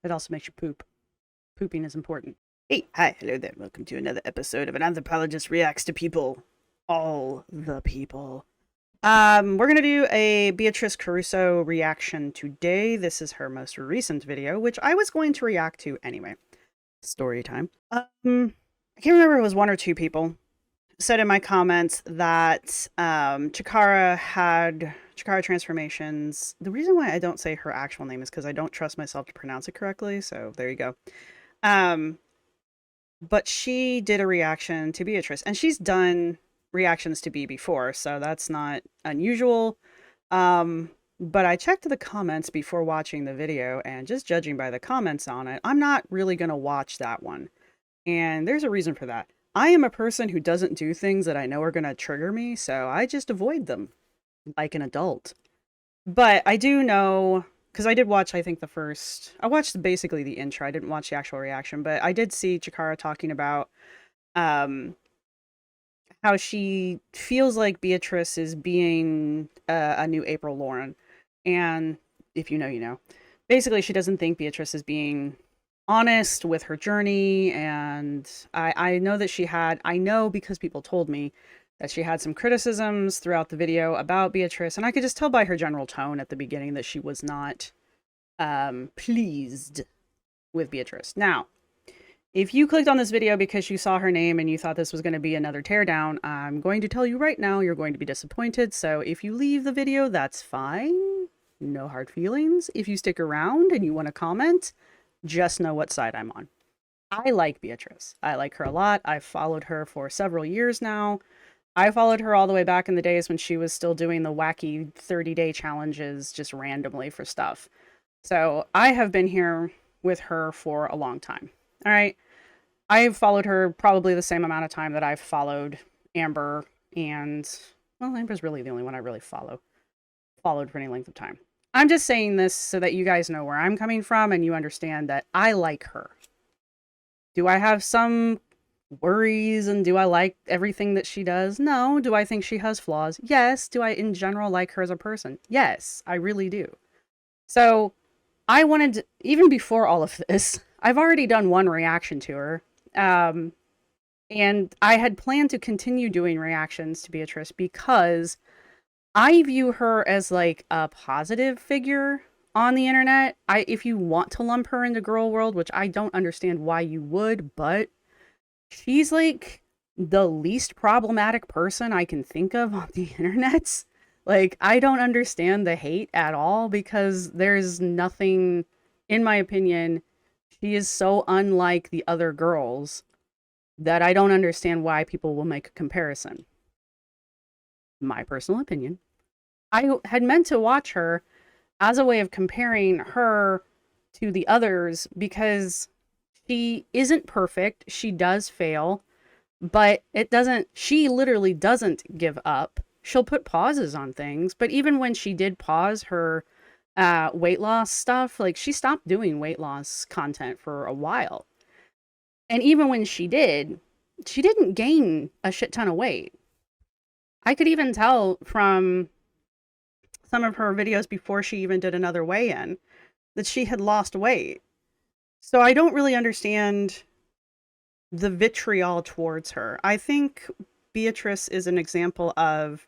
It also makes you poop. Pooping is important. Hey, hi, hello there. Welcome to another episode of An Anthropologist Reacts to People. All the people. We're gonna do a Beatrice Caruso reaction today. This is her most recent video, which I was going to react to anyway. Story time. I can't remember if it was one or two people said in my comments that Chikara transformations. The reason why I don't say her actual name is because I don't trust myself to pronounce it correctly. So there you go. But she did a reaction to Beatrice, and she's done reactions to B before, so that's not unusual. But I checked the comments before watching the video, and just judging by the comments on it, I'm not really going to watch that one. And there's a reason for that. I am a person who doesn't do things that I know are going to trigger me, so I just avoid them like an adult. But I do know, because I did watch, I think I watched basically the intro. I didn't watch the actual reaction, but I did see Chikara talking about um, how she feels like Beatrice is being a new April Lauren. And if you know, you know. Basically, she doesn't think Beatrice is being honest with her journey. And I know that I know because people told me that she had some criticisms throughout the video about Beatrice. And I could just tell by her general tone at the beginning that she was not pleased with Beatrice. Now, if you clicked on this video because you saw her name and you thought this was going to be another teardown, I'm going to tell you right now you're going to be disappointed. So if you leave the video, that's fine. No hard feelings. If you stick around and you want to comment, just know what side I'm on. I like Beatrice. I like her a lot. I've followed her for several years now. I followed her all the way back in the days when she was still doing the wacky 30-day challenges just randomly for stuff. So I have been here with her for a long time. All right. I've followed her probably the same amount of time that I've followed Amber, and well, Amber's really the only one I really followed for any length of time. I'm just saying this so that you guys know where I'm coming from and you understand that I like her. Do I have some worries and do I like everything that she does? No. Do I think she has flaws? Yes. Do I in general like her as a person? Yes, I really do. So I wanted to, even before all of this, I've already done one reaction to her. And I had planned to continue doing reactions to Beatrice because I view her as like a positive figure on the internet. If you want to lump her into girl world, which I don't understand why you would, but she's like the least problematic person I can think of on the internet. Like, I don't understand the hate at all because there's nothing, in my opinion, she is so unlike the other girls that I don't understand why people will make a comparison. My personal opinion. I had meant to watch her as a way of comparing her to the others because she isn't perfect. She does fail, but she literally doesn't give up. She'll put pauses on things, but even when she did pause her weight loss stuff, like she stopped doing weight loss content for a while. And even when she didn't gain a shit ton of weight. I could even tell from some of her videos before she even did another weigh-in that she had lost weight. So I don't really understand the vitriol towards her. I think Beatrice is an example of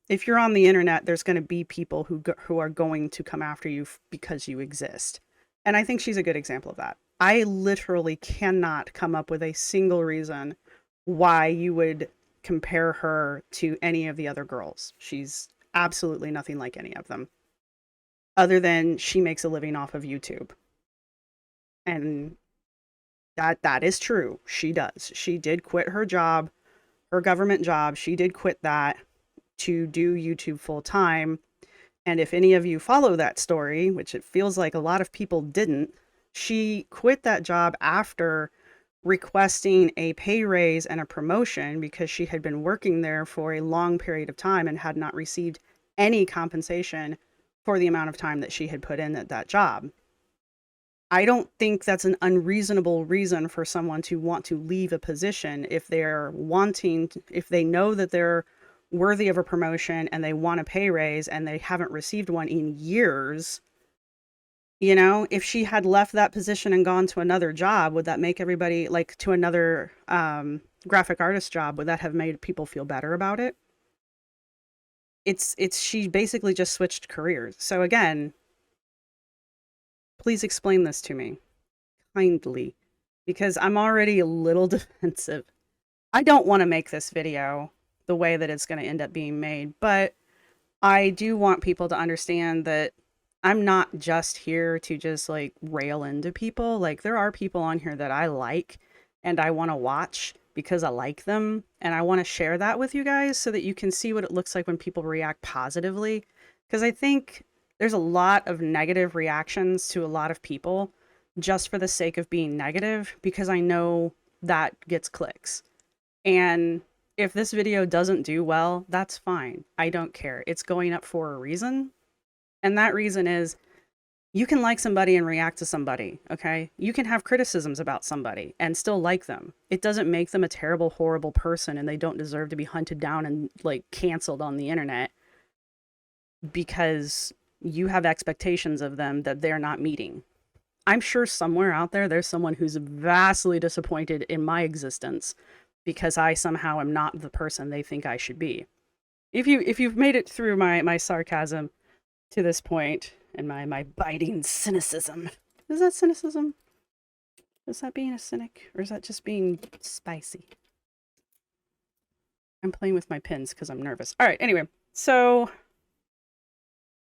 if you're on the internet, there's going to be people who are going to come after you because you exist. And I think she's a good example of that. I literally cannot come up with a single reason why you would compare her to any of the other girls. She's absolutely nothing like any of them, other than she makes a living off of YouTube. And that is true. She does. She did quit her job, her government job. She did quit that to do YouTube full time. And if any of you follow that story, which it feels like a lot of people didn't, she quit that job after requesting a pay raise and a promotion because she had been working there for a long period of time and had not received any compensation for the amount of time that she had put in at that job. I don't think that's an unreasonable reason for someone to want to leave a position if if they know that they're worthy of a promotion and they want a pay raise and they haven't received one in years. You know, if she had left that position and gone to another job, would that make everybody, like, to another graphic artist job, would that have made people feel better about it? It's she basically just switched careers. So again, please explain this to me kindly, because I'm already a little defensive. I don't want to make this video the way that it's going to end up being made, but I do want people to understand that I'm not just here to just like rail into people. Like, there are people on here that I like and I want to watch because I like them, and I want to share that with you guys so that you can see what it looks like when people react positively. Because I think there's a lot of negative reactions to a lot of people just for the sake of being negative, because I know that gets clicks. And if this video doesn't do well, that's fine. I don't care. It's going up for a reason. And that reason is, you can like somebody and react to somebody, okay? You can have criticisms about somebody and still like them. It doesn't make them a terrible, horrible person and they don't deserve to be hunted down and like canceled on the internet because you have expectations of them that they're not meeting. I'm sure somewhere out there, there's someone who's vastly disappointed in my existence because I somehow am not the person they think I should be. If you've made it through my sarcasm to this point and my biting cynicism, is that cynicism? Is that being a cynic, or is that just being spicy? I'm playing with my pins because I'm nervous. All right, anyway, so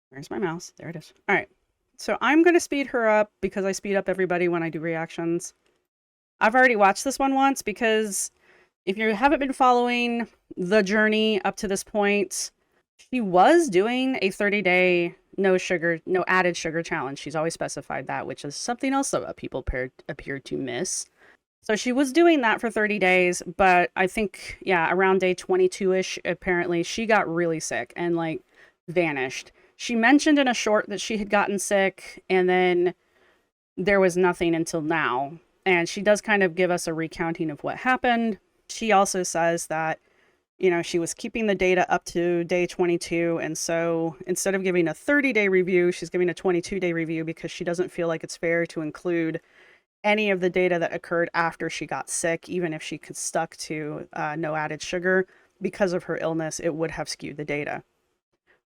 where's my mouse? There it is. All right, so I'm going to speed her up because I speed up everybody when I do reactions. I've already watched this one once because if you haven't been following the journey up to this point, she was doing a 30-day no sugar, no added sugar challenge. She's always specified that, which is something else that people appear to miss. So she was doing that for 30 days, but I think, yeah, around day 22-ish, apparently she got really sick and like vanished. She mentioned in a short that she had gotten sick, and then there was nothing until now. And she does kind of give us a recounting of what happened. She also says that, you know, she was keeping the data up to day 22. And so instead of giving a 30-day review, she's giving a 22-day review because she doesn't feel like it's fair to include any of the data that occurred after she got sick, even if she could stuck to no added sugar. Because of her illness, it would have skewed the data.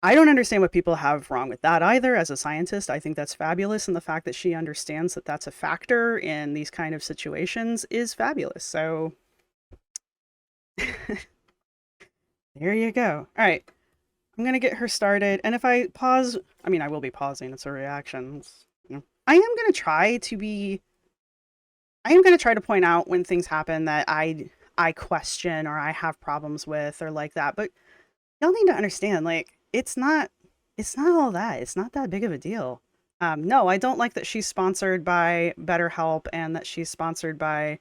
I don't understand what people have wrong with that either. As a scientist, I think that's fabulous. And the fact that she understands that that's a factor in these kind of situations is fabulous. So there you go. All right. I'm going to get her started. And if I pause, I mean, I will be pausing. It's a reaction. I am going to try to point out when things happen that I question or I have problems with or like that. But y'all need to understand, like, it's not all that. It's not that big of a deal. No, I don't like that she's sponsored by BetterHelp and that she's sponsored by,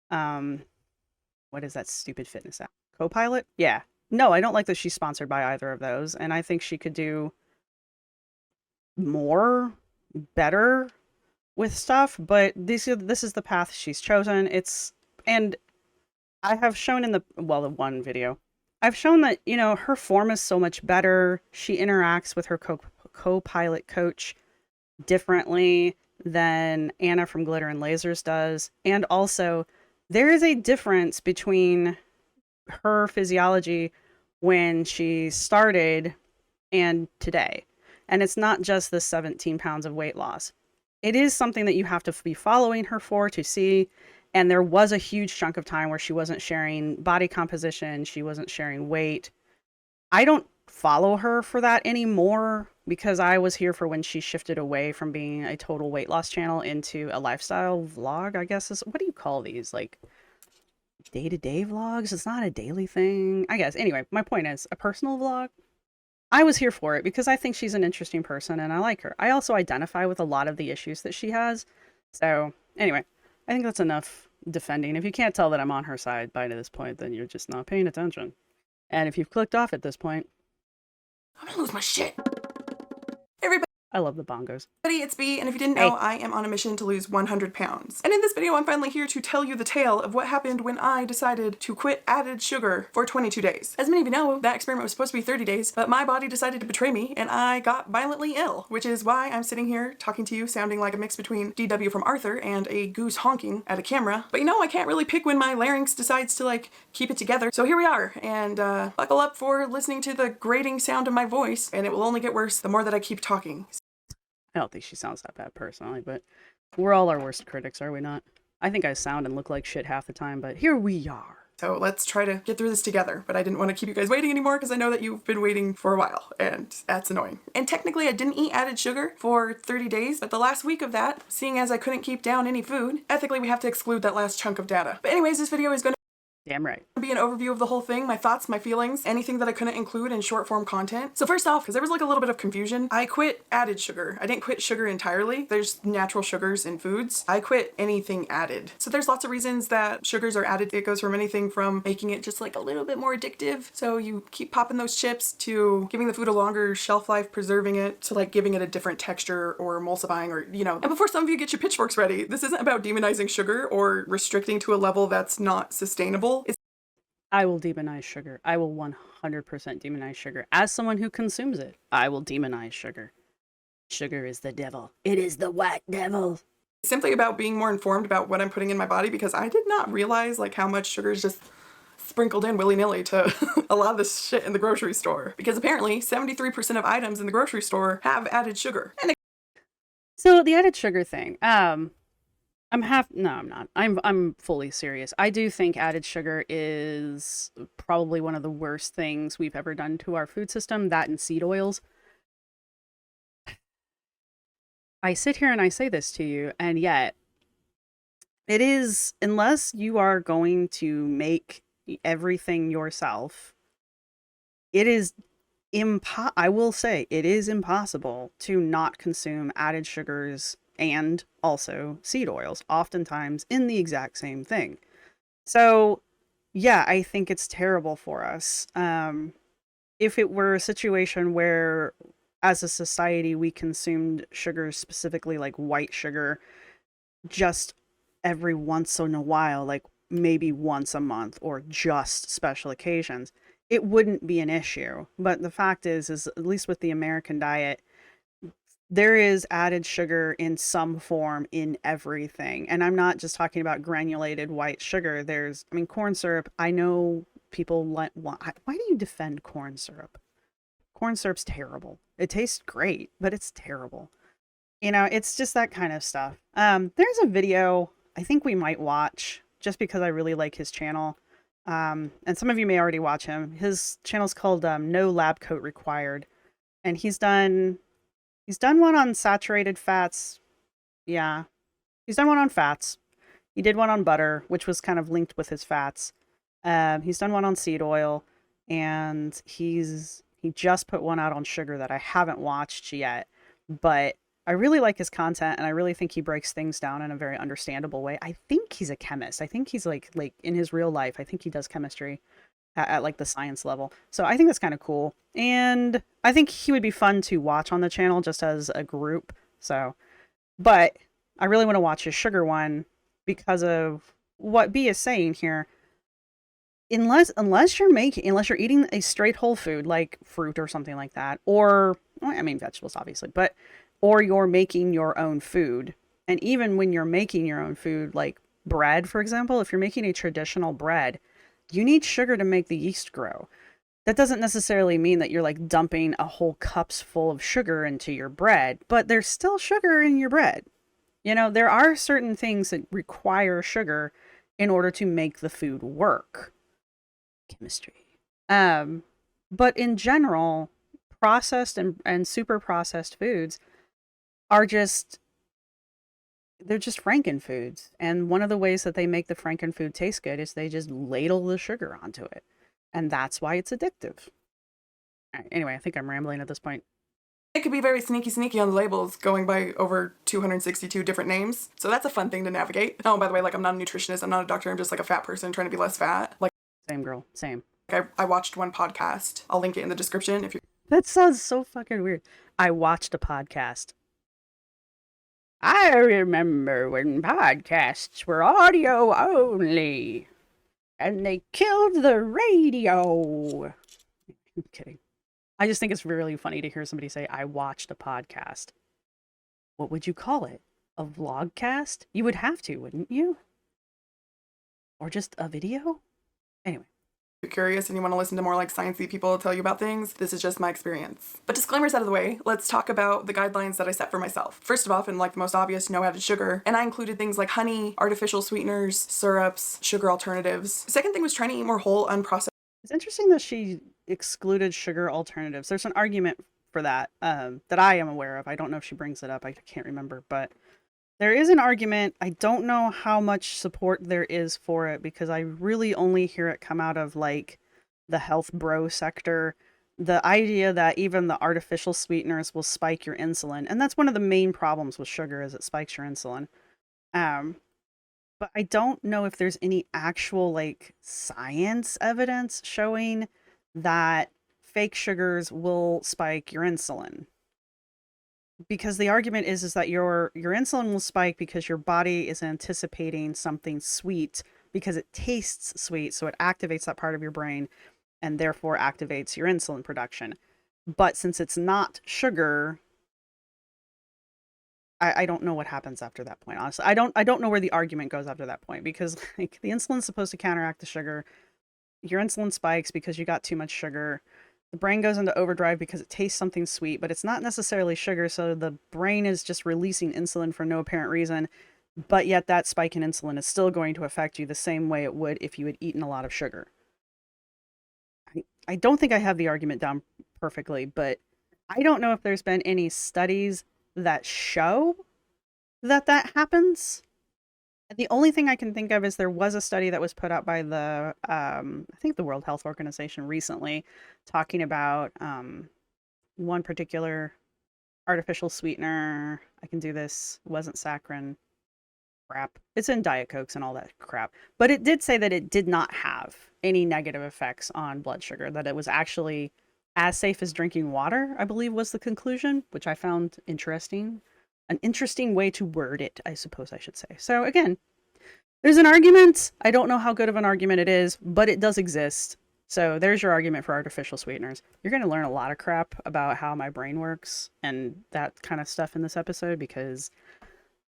what is that stupid fitness app? Copilot? Yeah. No, I don't like that she's sponsored by either of those. And I think she could do more, better with stuff. But this is the path she's chosen. And I have shown in the one video, I've shown that, you know, her form is so much better. She interacts with her co-pilot coach differently than Anna from Glitter and Lasers does. And also, there is a difference between her physiology when she started and today. And it's not just the 17 pounds of weight loss. It is something that you have to be following her for to see. And there was a huge chunk of time where she wasn't sharing body composition. She wasn't sharing weight. I don't follow her for that anymore because I was here for when she shifted away from being a total weight loss channel into a lifestyle vlog, I guess. What do you call these? Like day-to-day vlogs? It's not a daily thing, I guess. Anyway, my point is a personal vlog. I was here for it because I think she's an interesting person and I like her. I also identify with a lot of the issues that she has. So anyway, I think that's enough defending. If you can't tell that I'm on her side by this point, then you're just not paying attention. And if you've clicked off at this point, I'm gonna lose my shit. I love the bongos. It's B, and if you didn't know, I am on a mission to lose 100 pounds. And in this video, I'm finally here to tell you the tale of what happened when I decided to quit added sugar for 22 days. As many of you know, that experiment was supposed to be 30 days, but my body decided to betray me, and I got violently ill, which is why I'm sitting here talking to you sounding like a mix between DW from Arthur and a goose honking at a camera. But you know, I can't really pick when my larynx decides to, like, keep it together. So here we are, and buckle up for listening to the grating sound of my voice, and it will only get worse the more that I keep talking. I don't think she sounds that bad personally, but we're all our worst critics, are we not? I think I sound and look like shit half the time, but here we are. So let's try to get through this together, but I didn't want to keep you guys waiting anymore because I know that you've been waiting for a while, and that's annoying. And technically I didn't eat added sugar for 30 days, but the last week of that, seeing as I couldn't keep down any food, ethically we have to exclude that last chunk of data. But anyways, this video is going to Damn right. be an overview of the whole thing, my thoughts, my feelings, anything that I couldn't include in short form content. So first off, because there was like a little bit of confusion, I quit added sugar. I didn't quit sugar entirely. There's natural sugars in foods. I quit anything added. So there's lots of reasons that sugars are added. It goes from anything from making it just like a little bit more addictive, so you keep popping those chips, to giving the food a longer shelf life, preserving it, to like giving it a different texture or emulsifying, or you know. And before some of you get your pitchforks ready, this isn't about demonizing sugar or restricting to a level that's not sustainable. I will demonize sugar. I will 100% demonize sugar. As someone who consumes it, I will demonize sugar. Sugar is the devil. It is the white devil. It's simply about being more informed about what I'm putting in my body, because I did not realize like how much sugar is just sprinkled in willy-nilly to a lot of this shit in the grocery store. Because apparently 73% of items in the grocery store have added sugar. And so the added sugar thing, I'm not. I'm fully serious. I do think added sugar is probably one of the worst things we've ever done to our food system, that and seed oils. I sit here and I say this to you, and yet it is, unless you are going to make everything yourself, it is I will say it is impossible to not consume added sugars and also seed oils, oftentimes in the exact same thing. So yeah, I think it's terrible for us. If it were a situation where as a society we consumed sugars, specifically like white sugar, just every once in a while, like maybe once a month or just special occasions, it wouldn't be an issue. But the fact is at least with the American diet, there is added sugar in some form in everything. And I'm not just talking about granulated white sugar. There's, I mean, corn syrup. I know people why do you defend corn syrup? Corn syrup's terrible. It tastes great, but it's terrible. You know, it's just that kind of stuff. There's a video I think we might watch just because I really like his channel. And some of you may already watch him. His channel's called No Lab Coat Required. And he's done one on saturated fats. Yeah. He's done one on fats. He did one on butter, which was kind of linked with his fats. He's done one on seed oil. And he just put one out on sugar that I haven't watched yet. But I really like his content, and I really think he breaks things down in a very understandable way. I think he's a chemist. I think he's like in his real life, I think he does chemistry at like the science level. So I think that's kind of cool. And I think he would be fun to watch on the channel just as a group. So, but I really want to watch his sugar one because of what B is saying here. Unless you're eating a straight whole food like fruit or something like that, or, well, I mean, vegetables obviously, but, or you're making your own food. And even when you're making your own food, like bread, for example, if you're making a traditional bread, you need sugar to make the yeast grow. That doesn't necessarily mean that you're like dumping a whole cups full of sugar into your bread, but there's still sugar in your bread. You know, there are certain things that require sugar in order to make the food work. Chemistry. But in general, processed and super processed foods are they're just frankenfoods. And one of the ways that they make the frankenfood taste good is they just ladle the sugar onto it. And that's why it's addictive. All right, anyway, I think I'm rambling at this point. it could be very sneaky on the labels, going by over 262 different names. So that's a fun thing to navigate. Oh, by the way, like, I'm not a nutritionist, I'm not a doctor, I'm just like a fat person trying to be less fat. Like, same girl, same. I watched one podcast. I'll link it in the description if you're That sounds so fucking weird. I watched a podcast. I remember when podcasts were audio only and they killed the radio. I'm kidding. I just think it's really funny to hear somebody say, I watched a podcast. What would you call it? A vlogcast? You would have to, wouldn't you? Or just a video? Anyway. If you're curious and you want to listen to more like sciencey people tell you about things, this is just my experience. But disclaimers out of the way, let's talk about the guidelines that I set for myself. First of all, and like the most obvious, no added sugar. And I included things like honey, artificial sweeteners, syrups, sugar alternatives. Second thing was trying to eat more whole, unprocessed. It's interesting that she excluded sugar alternatives. There's an argument for that that I am aware of. I don't know if she brings it up. I can't remember, but there is an argument. I don't know how much support there is for it because I really only hear it come out of like the health bro sector. The idea that even the artificial sweeteners will spike your insulin. And that's one of the main problems with sugar is it spikes your insulin. But I don't know if there's any actual like science evidence showing that fake sugars will spike your insulin. Because the argument is that your insulin will spike because your body is anticipating something sweet because it tastes sweet, so it activates that part of your brain and therefore activates your insulin production. But since it's not sugar, I don't know what happens after that point. Honestly, I don't know where the argument goes after that point because like the insulin's supposed to counteract the sugar. Your insulin spikes because you got too much sugar. The brain goes into overdrive because it tastes something sweet, but it's not necessarily sugar, so the brain is just releasing insulin for no apparent reason, but yet that spike in insulin is still going to affect you the same way it would if you had eaten a lot of sugar. I don't think I have the argument down perfectly, but I don't know if there's been any studies that show that that happens. The only thing I can think of is there was a study that was put out by the, I think the World Health Organization recently, talking about one particular artificial sweetener. I can do this. It wasn't saccharin. Crap. It's in Diet Cokes and all that crap. But it did say that it did not have any negative effects on blood sugar, that it was actually as safe as drinking water, I believe was the conclusion, which I found interesting. An interesting way to word it, I suppose I should say. So again, there's an argument. I don't know how good of an argument it is, but it does exist. So there's your argument for artificial sweeteners. You're going to learn a lot of crap about how my brain works and that kind of stuff in this episode because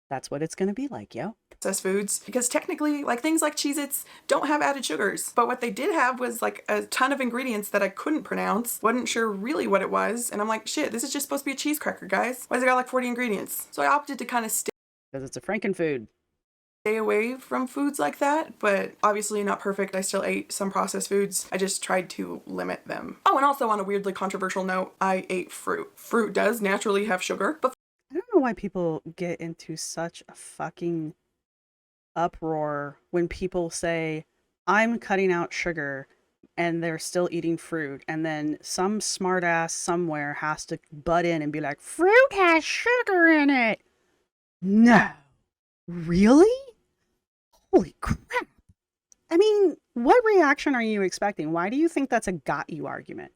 that's what it's going to be like, yo. Processed foods, because technically like things like Cheez-Its don't have added sugars, but what they did have was like a ton of ingredients that I couldn't pronounce, wasn't sure really what it was, and I'm like, shit, this is just supposed to be a cheese cracker, guys. Why has it got like 40 ingredients? So I opted to kind of stay Because it's a frankenfood. away from foods like that, but obviously not perfect. I still ate some processed foods. I just tried to limit them. Oh, and also on a weirdly controversial note, I ate fruit. Fruit does naturally have sugar, but I don't know why people get into such a fucking uproar when people say, I'm cutting out sugar and they're still eating fruit. And then some smartass somewhere has to butt in and be like, fruit has sugar in it. No. Really? Holy crap. I mean, what reaction are you expecting? Why do you think that's a got you argument?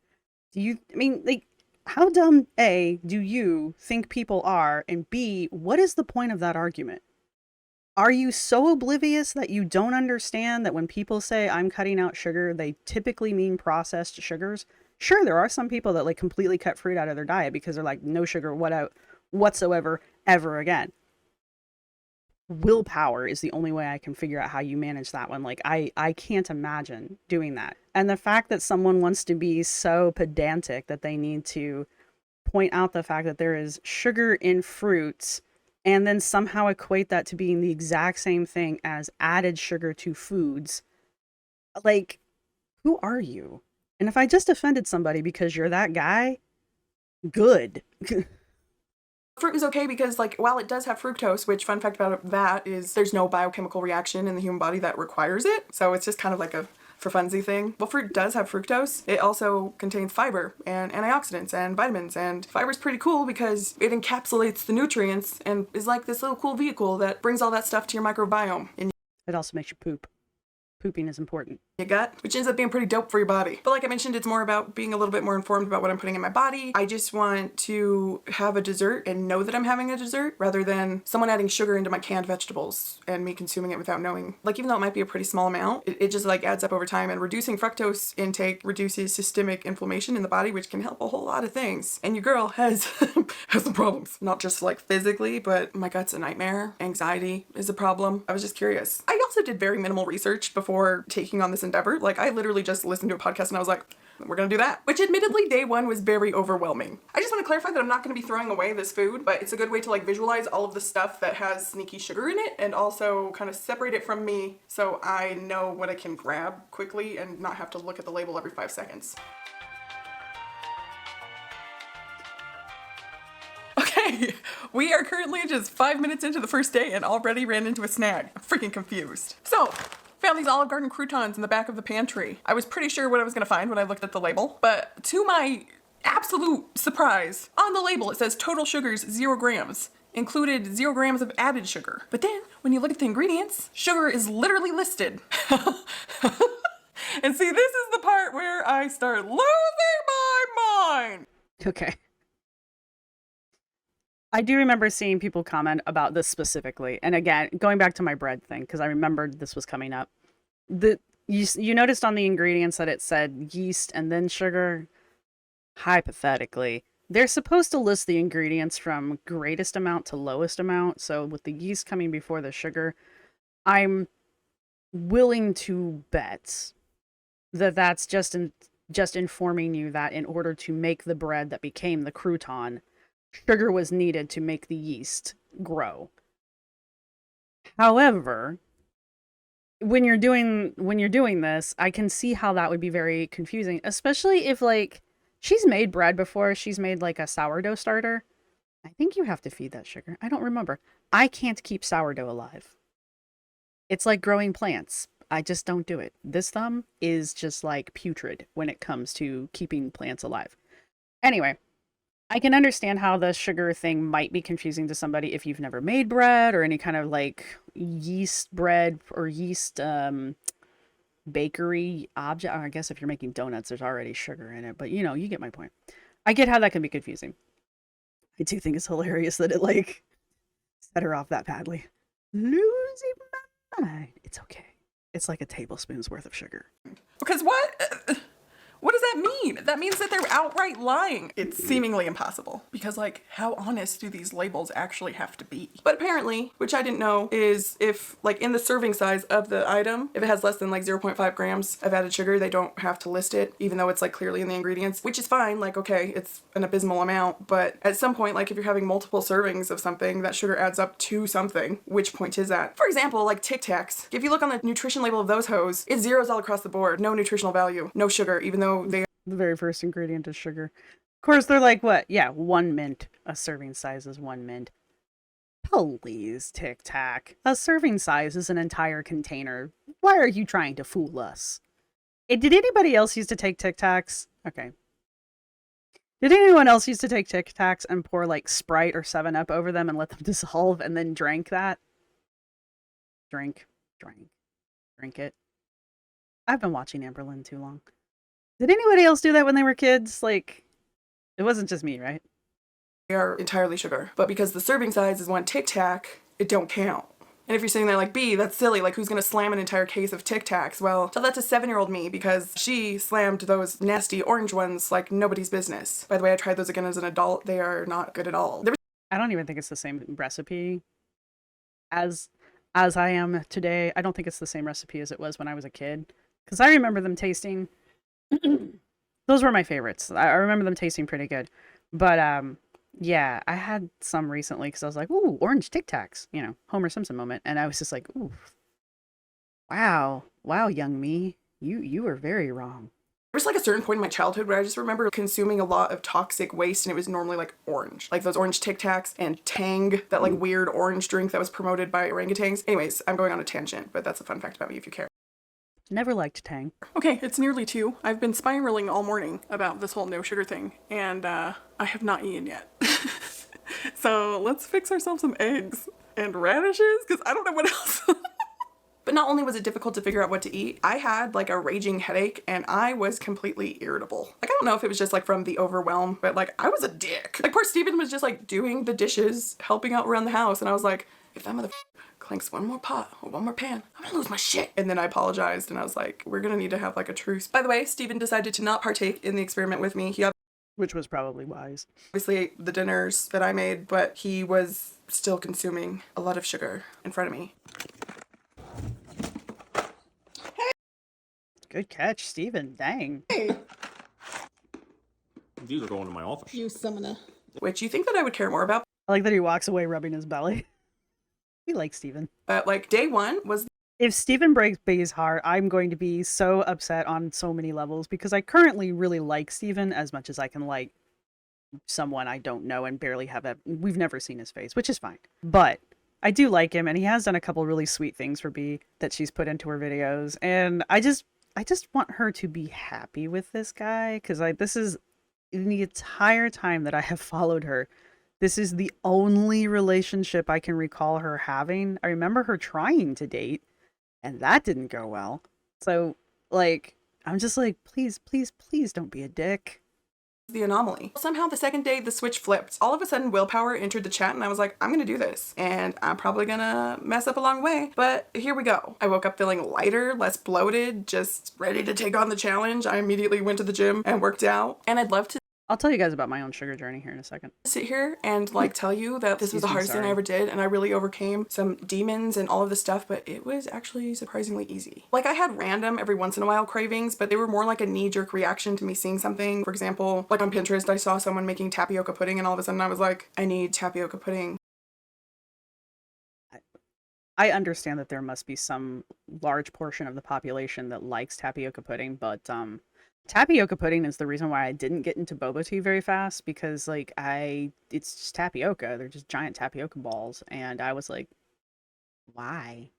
Like, how dumb, A, do you think people are? And B, what is the point of that argument? Are you so oblivious that you don't understand that when people say I'm cutting out sugar, they typically mean processed sugars? Sure, there are some people that like completely cut fruit out of their diet because they're like no sugar whatsoever ever again. Willpower is the only way I can figure out how you manage that one. Like I can't imagine doing that. And the fact that someone wants to be so pedantic that they need to point out the fact that there is sugar in fruits and then somehow equate that to being the exact same thing as added sugar to foods. Like, who are you? And if I just offended somebody because you're that guy, good. fruit is okay because like while it does have fructose, which fun fact about that is there's no biochemical reaction in the human body that requires it. So it's just kind of like a for funsy thing. Well, fruit does have fructose. It also contains fiber and antioxidants and vitamins, and fiber's pretty cool because it encapsulates the nutrients and is like this little cool vehicle that brings all that stuff to your microbiome. And It also makes you poop. Pooping is important. Your gut, which ends up being pretty dope for your body. But like I mentioned, it's more about being a little bit more informed about what I'm putting in my body. I just want to have a dessert and know that I'm having a dessert rather than someone adding sugar into my canned vegetables and me consuming it without knowing. Like, even though it might be a pretty small amount, it just like adds up over time, and reducing fructose intake reduces systemic inflammation in the body, which can help a whole lot of things. And your girl has has some problems, not just like physically, but my gut's a nightmare. Anxiety is a problem. I was just curious. I also did very minimal research before taking on this endeavor. Like, I literally just listened to a podcast and I was like, we're gonna do that. Which admittedly, day one was very overwhelming. I just want to clarify that I'm not gonna be throwing away this food, but it's a good way to like visualize all of the stuff that has sneaky sugar in it and also kind of separate it from me so I know what I can grab quickly and not have to look at the label every 5 seconds. Okay, we are currently just 5 minutes into the first day and already ran into a snag. I'm freaking confused. So, found these Olive Garden croutons in the back of the pantry. I was pretty sure what I was gonna find when I looked at the label, but to my absolute surprise, on the label it says total sugars 0 grams. Included 0 grams of added sugar. But then, when you look at the ingredients, sugar is literally listed. And see, this is the part where I start losing my mind. Okay. I do remember seeing people comment about this specifically. And again, going back to my bread thing, because I remembered this was coming up. You noticed on the ingredients that it said yeast and then sugar. Hypothetically, they're supposed to list the ingredients from greatest amount to lowest amount. So with the yeast coming before the sugar, I'm willing to bet that that's just informing you that in order to make the bread that became the crouton, sugar was needed to make the yeast grow. However, when you're doing this, I can see how that would be very confusing, especially if like she's made bread before. She's made like a sourdough starter. I think you have to feed that sugar. I don't remember. I can't keep sourdough alive. It's like growing plants. I just don't do it. This thumb is just like putrid when it comes to keeping plants alive. Anyway, I can understand how the sugar thing might be confusing to somebody if you've never made bread or any kind of like yeast bread or yeast bakery object. I guess if you're making donuts, there's already sugar in it, but you know, you get my point. I get how that can be confusing. I do think it's hilarious that it like set her off that badly. Losing my mind. It's okay. It's like a tablespoon's worth of sugar. Because what does that mean? That means that they're outright lying. It's seemingly impossible. Because, like, how honest do these labels actually have to be? But apparently, which I didn't know, is if, like, in the serving size of the item, if it has less than, like, 0.5 grams of added sugar, they don't have to list it, even though it's, like, clearly in the ingredients. Which is fine. Like, okay, it's an abysmal amount. But at some point, like, if you're having multiple servings of something, that sugar adds up to something. Which point is that? For example, like, Tic Tacs. If you look on the nutrition label of those hoes, it's zeros all across the board. No nutritional value. No sugar, even though they the very first ingredient is sugar. Of course, they're like, what? Yeah, 1 mint. A serving size is 1 mint. Please, Tic Tac. A serving size is an entire container. Why are you trying to fool us? Did anybody else used to take Tic Tacs? Okay. Did anyone else used to take Tic Tacs and pour like Sprite or 7-Up over them and let them dissolve and then drank that? Drink it. I've been watching Amberlynn too long. Did anybody else do that when they were kids? Like, it wasn't just me, right? They are entirely sugar. But because the serving size is 1 Tic Tac, it don't count. And if you're sitting there like, B, that's silly, like who's gonna slam an entire case of Tic Tacs? Well, tell that to 7-year-old me because she slammed those nasty orange ones like nobody's business. By the way, I tried those again as an adult. They are not good at all. I don't even think it's the same recipe as I am today. I don't think it's the same recipe as it was when I was a kid. Because I remember them tasting... Those were my favorites. I remember them tasting pretty good. But, yeah, I had some recently because I was like, ooh, orange Tic Tacs. You know, Homer Simpson moment. And I was just like, ooh, wow, young me. You were very wrong. There was like a certain point in my childhood where I just remember consuming a lot of toxic waste and it was normally like orange. Like those orange Tic Tacs and Tang, that like weird orange drink that was promoted by orangutans. Anyways, I'm going on a tangent, but that's a fun fact about me if you care. Never liked Tang. Okay, it's nearly 2. I've been spiraling all morning about this whole no sugar thing, and I have not eaten yet. So let's fix ourselves some eggs and radishes, because I don't know what else. But not only was it difficult to figure out what to eat, I had like a raging headache and I was completely irritable. Like, I don't know if it was just like from the overwhelm, but like I was a dick. Like, poor Steven was just like doing the dishes, helping out around the house, and I was like, if that clanks one more pot or one more pan, I'm gonna lose my shit. And then I apologized and I was like, we're gonna need to have like a truce. By the way, Steven decided to not partake in the experiment with me. He Which was probably wise. obviously ate the dinners that I made, but he was still consuming a lot of sugar in front of me. Good catch, Steven. Dang. Hey, These are going to my office. you summoner. Which you think that I would care more about, I like that he walks away rubbing his belly. We like Steven. but like day one was If Steven breaks Bay's heart, I'm going to be so upset on so many levels because I currently really like Steven as much as I can like someone I don't know and barely we've never seen his face, which is fine. But I do like him, and he has done a couple really sweet things for B that she's put into her videos, and I just want her to be happy with this guy, because this is the entire time that I have followed her. This is the only relationship I can recall her having. I remember her trying to date, and that didn't go well. So, like, I'm just like, please, please, please don't be a dick. the anomaly. Somehow the second day the switch flipped. All of a sudden willpower entered the chat and I was like, I'm gonna do this. And I'm probably gonna mess up a long way, but here we go. I woke up feeling lighter, less bloated, just ready to take on the challenge. I immediately went to the gym and worked out. And I'd love to I'll tell you guys about my own sugar journey here in a second. sit here and like tell you that this was the hardest thing I ever did and I really overcame some demons and all of this stuff, but it was actually surprisingly easy. Like, I had random every once in a while cravings, but they were more like a knee-jerk reaction to me seeing something. For example, like on Pinterest I saw someone making tapioca pudding and all of a sudden I was like, I need tapioca pudding. I understand that there must be some large portion of the population that likes tapioca pudding, but tapioca pudding is the reason why I didn't get into boba tea very fast, because like it's just tapioca. They're just giant tapioca balls, and I was like, why?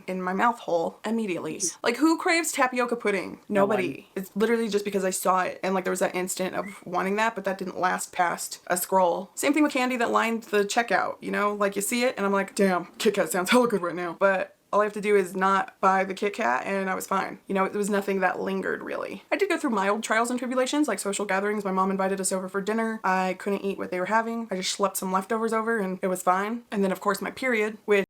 In my mouth hole immediately. Like, who craves tapioca pudding? Nobody. It's literally just because I saw it and like there was that instant of wanting that, but that didn't last past a scroll. Same thing with candy that lined the checkout, you know? Like, you see it and I'm like, damn, Kit Kat sounds hella good right now. But all I have to do is not buy the Kit Kat and I was fine. You know, it was nothing that lingered really. I did go through mild trials and tribulations, like social gatherings. My mom invited us over for dinner. I couldn't eat what they were having. I just schlepped some leftovers over and it was fine. And then of course my period, which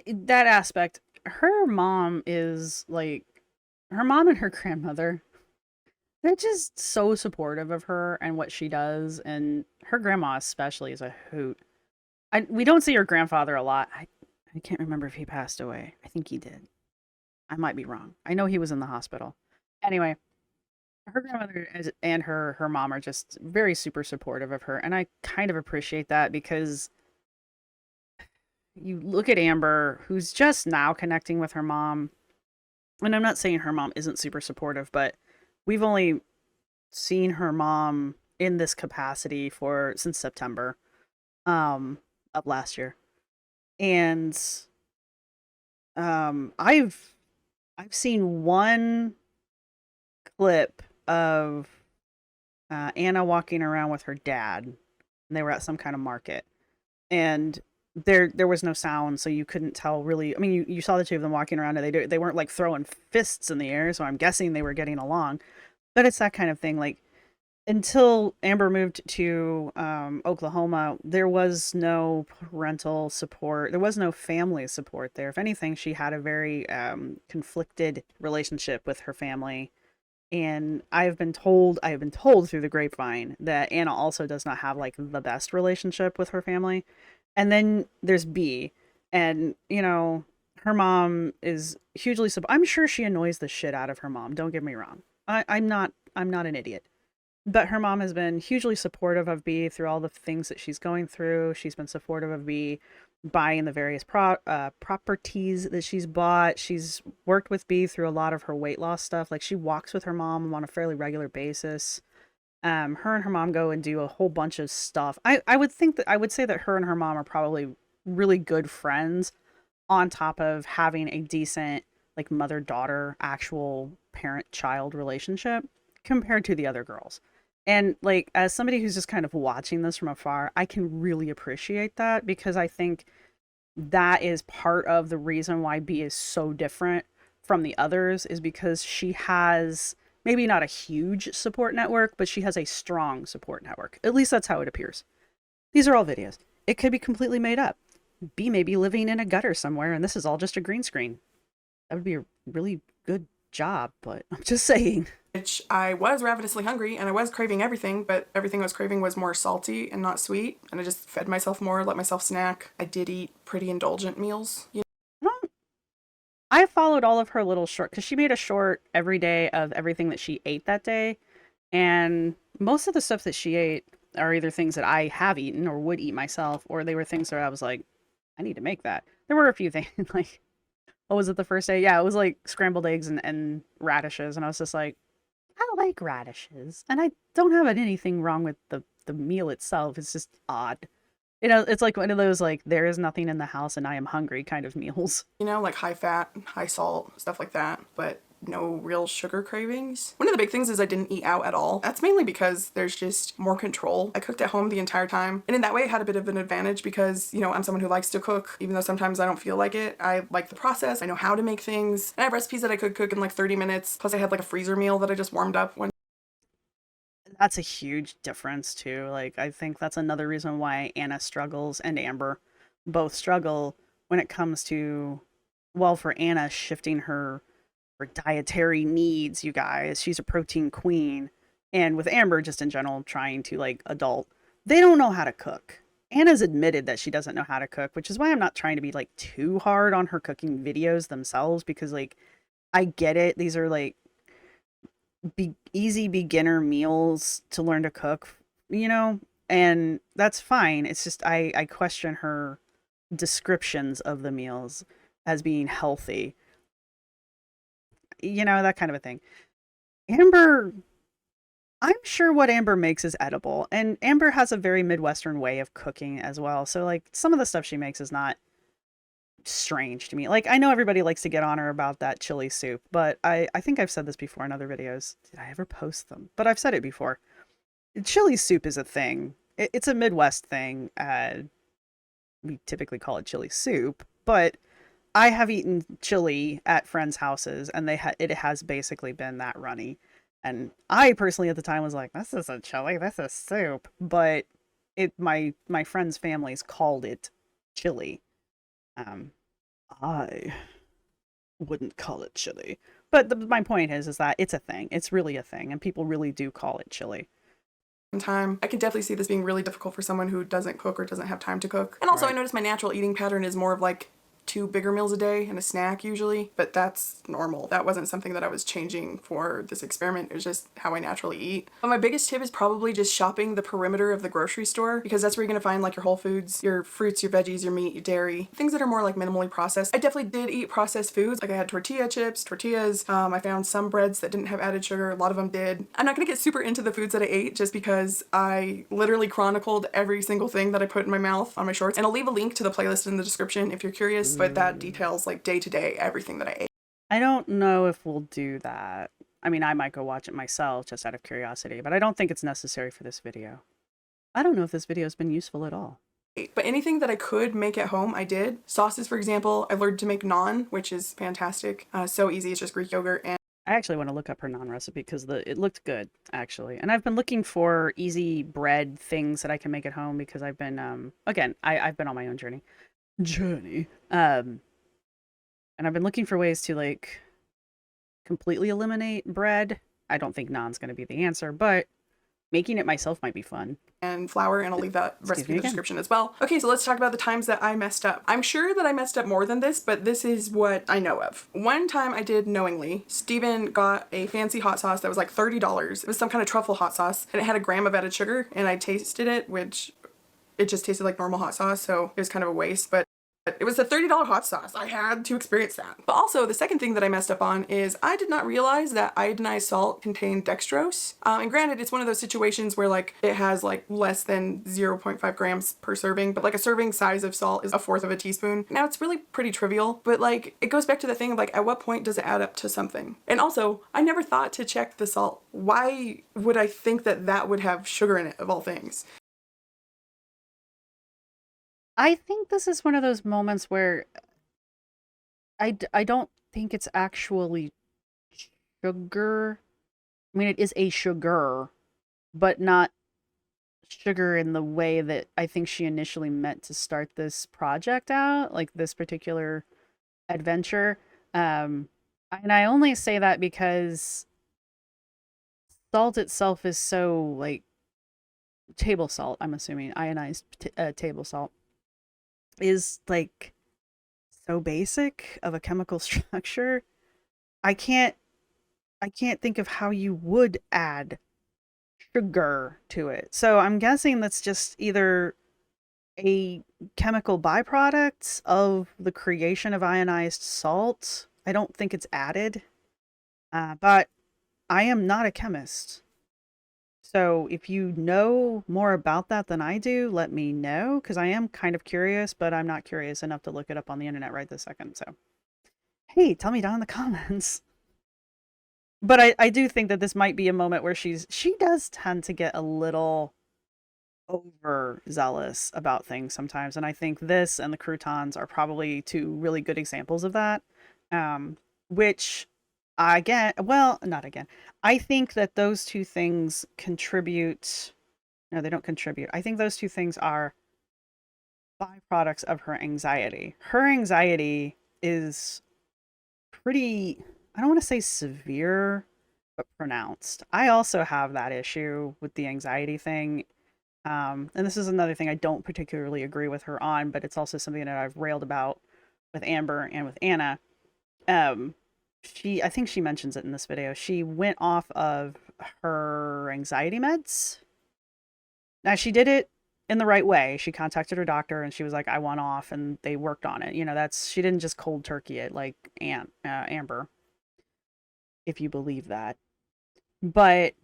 That aspect, her mom is like, her mom and her grandmother, they're just so supportive of her and what she does, and her grandma especially is a hoot. We don't see her grandfather a lot. I can't remember if he passed away. I think he did. I might be wrong. I know he was in the hospital. Anyway, her grandmother and her mom are just very super supportive of her, and I kind of appreciate that, because you look at Amber, who's just now connecting with her mom, and I'm not saying her mom isn't super supportive, but we've only seen her mom in this capacity since September of last year. And I've seen one clip of Anna walking around with her dad, and they were at some kind of market, and there was no sound, so you couldn't tell really. I mean, you saw the two of them walking around, and they weren't like throwing fists in the air, so I'm guessing they were getting along. But it's that kind of thing. Like, until Amber moved to Oklahoma, there was no parental support. There was no family support there. If anything, she had a very conflicted relationship with her family. And I have been told through the grapevine that Anna also does not have like the best relationship with her family. And then there's B, and you know, her mom is hugely I'm sure she annoys the shit out of her mom. Don't get me wrong. I'm not an idiot. But her mom has been hugely supportive of B through all the things that she's going through. She's been supportive of B buying the various properties that she's bought. She's worked with B through a lot of her weight loss stuff. Like, she walks with her mom on a fairly regular basis. Her and her mom go and do a whole bunch of stuff. I would say that her and her mom are probably really good friends, on top of having a decent like mother-daughter, actual parent-child relationship compared to the other girls. And like, as somebody who's just kind of watching this from afar, I can really appreciate that, because I think that is part of the reason why B is so different from the others, is because she has maybe not a huge support network, but she has a strong support network. At least that's how it appears. These are all videos. It could be completely made up. B may be living in a gutter somewhere, and this is all just a green screen. That would be a really good job, but I'm just saying. Which I was ravenously hungry and I was craving everything, but everything I was craving was more salty and not sweet. And I just fed myself more, let myself snack. I did eat pretty indulgent meals. I followed all of her little short, because she made a short every day of everything that she ate that day. And most of the stuff that she ate are either things that I have eaten or would eat myself, or they were things that I was like, I need to make that. There were a few things like, what was it the first day? Yeah, it was like scrambled eggs and radishes. And I was just like, I like radishes. And I don't have anything wrong with the meal itself. It's just odd. You know, it's like one of those, like, there is nothing in the house and I am hungry kind of meals. You know, like high fat, high salt, stuff like that, but no real sugar cravings. One of the big things is I didn't eat out at all. That's mainly because there's just more control. I cooked at home the entire time, and in that way I had a bit of an advantage because, you know, I'm someone who likes to cook, even though sometimes I don't feel like it. I like the process, I know how to make things, and I have recipes that I could cook in like 30 minutes, plus I had like a freezer meal that I just warmed up when That's a huge difference too. Like, I think that's another reason why Anna struggles and Amber both struggle when it comes to, well, for Anna, shifting her dietary needs, you guys. She's a protein queen. And with Amber, just in general, trying to like adult, they don't know how to cook. Anna's admitted that she doesn't know how to cook, which is why I'm not trying to be like too hard on her cooking videos themselves, because like I get it. These are like easy beginner meals to learn to cook, you know, and that's fine. It's just I question her descriptions of the meals as being healthy, you know, that kind of a thing. Amber, I'm sure what Amber makes is edible, and Amber has a very Midwestern way of cooking as well. So like some of the stuff she makes is not strange to me. Like, I know everybody likes to get on her about that chili soup, but I think I've said this before in other videos. Did I ever post them? But I've said it before. Chili soup is a thing. It's a Midwest thing. We typically call it chili soup, but I have eaten chili at friends' houses, and it has basically been that runny. And I personally at the time was like, "This isn't chili. This is soup." But my friends' families called it chili. Um, I wouldn't call it chili. But my point is that it's a thing. It's really a thing, and people really do call it chili. time. I can definitely see this being really difficult for someone who doesn't cook or doesn't have time to cook. And also I noticed my natural eating pattern is more of like 2 bigger meals a day and a snack usually, but that's normal. That wasn't something that I was changing for this experiment. It was just how I naturally eat. But my biggest tip is probably just shopping the perimeter of the grocery store, because that's where you're gonna find like your whole foods, your fruits, your veggies, your meat, your dairy, things that are more like minimally processed. I definitely did eat processed foods. Like I had tortilla chips, tortillas. I found some breads that didn't have added sugar. A lot of them did. I'm not gonna get super into the foods that I ate just because I literally chronicled every single thing that I put in my mouth on my shorts. And I'll leave a link to the playlist in the description if you're curious, but that details like day to day everything that I ate. I don't know if we'll do that. I mean, I might go watch it myself just out of curiosity, but I don't think it's necessary for this video. I don't know if this video has been useful at all. But anything that I could make at home, I did. Sauces, for example, I learned to make naan, which is fantastic. So easy, it's just Greek yogurt and I actually want to look up her naan recipe because it looked good, actually. And I've been looking for easy bread things that I can make at home because I've been, again, I've been on my own journey. And I've been looking for ways to like completely eliminate bread. I don't think naan's going to be the answer, but making it myself might be fun. and flour, and I'll leave that recipe in the description as well. Okay, so let's talk about the times that I messed up. I'm sure that I messed up more than this, but this is what I know of. One time I did knowingly. Steven got a fancy hot sauce that was like $30. It was some kind of truffle hot sauce, and it had a gram of added sugar, and I tasted it, which it just tasted like normal hot sauce, so it was kind of a waste, but it was a $30 hot sauce. I had to experience that. But also, the second thing that I messed up on is I did not realize that iodinized salt contained dextrose. And granted, it's one of those situations where like it has like less than 0.5 grams per serving, but like a serving size of salt is 1/4 of a teaspoon. Now, it's really pretty trivial, but like it goes back to the thing of like at what point does it add up to something? And also, I never thought to check the salt. Why would I think that that would have sugar in it, of all things? I think this is one of those moments where I don't think it's actually sugar. I mean, it is a sugar, but not sugar in the way that I think she initially meant to start this project out, like this particular adventure. Um, and I only say that because salt itself is so like table salt. I'm assuming ionized table salt is like so basic of a chemical structure. I can't I can't think of how you would add sugar to it. So I'm guessing that's just either a chemical byproduct of the creation of ionized salt. I don't think it's added, but I am not a chemist. So if you know more about that than I do, let me know because I am kind of curious, but I'm not curious enough to look it up on the internet right this second. So, hey, tell me down in the comments. But I do think that this might be a moment where she does tend to get a little overzealous about things sometimes, and I think this and the croutons are probably two really good examples of that. Which again, well, not again. I think that those two things contribute. No, they don't contribute. I think those two things are byproducts of her anxiety. Her anxiety is pretty, I don't want to say severe, but pronounced. I also have that issue with the anxiety thing. And this is another thing I don't particularly agree with her on, but it's also something that I've railed about with Amber and with Anna. Um, I think she mentions it in this video. She went off of her anxiety meds. Now she did it in the right way. She contacted her doctor and she was like, "I want off," and they worked on it. You know, she didn't just cold turkey it like Amber, if you believe that. But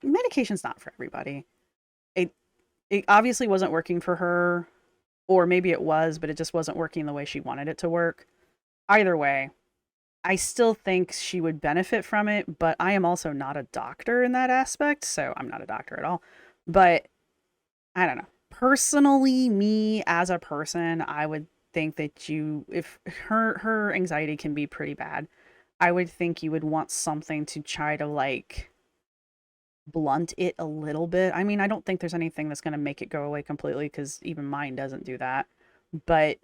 medication's not for everybody. It it obviously wasn't working for her, or maybe it was, but it just wasn't working the way she wanted it to work. Either way, I still think she would benefit from it, but I am also not a doctor in that aspect, so I'm not a doctor at all. But I don't know. Personally, me as a person, I would think that if her anxiety can be pretty bad, I would think you would want something to try to like blunt it a little bit. I mean, I don't think there's anything that's going to make it go away completely because even mine doesn't do that. But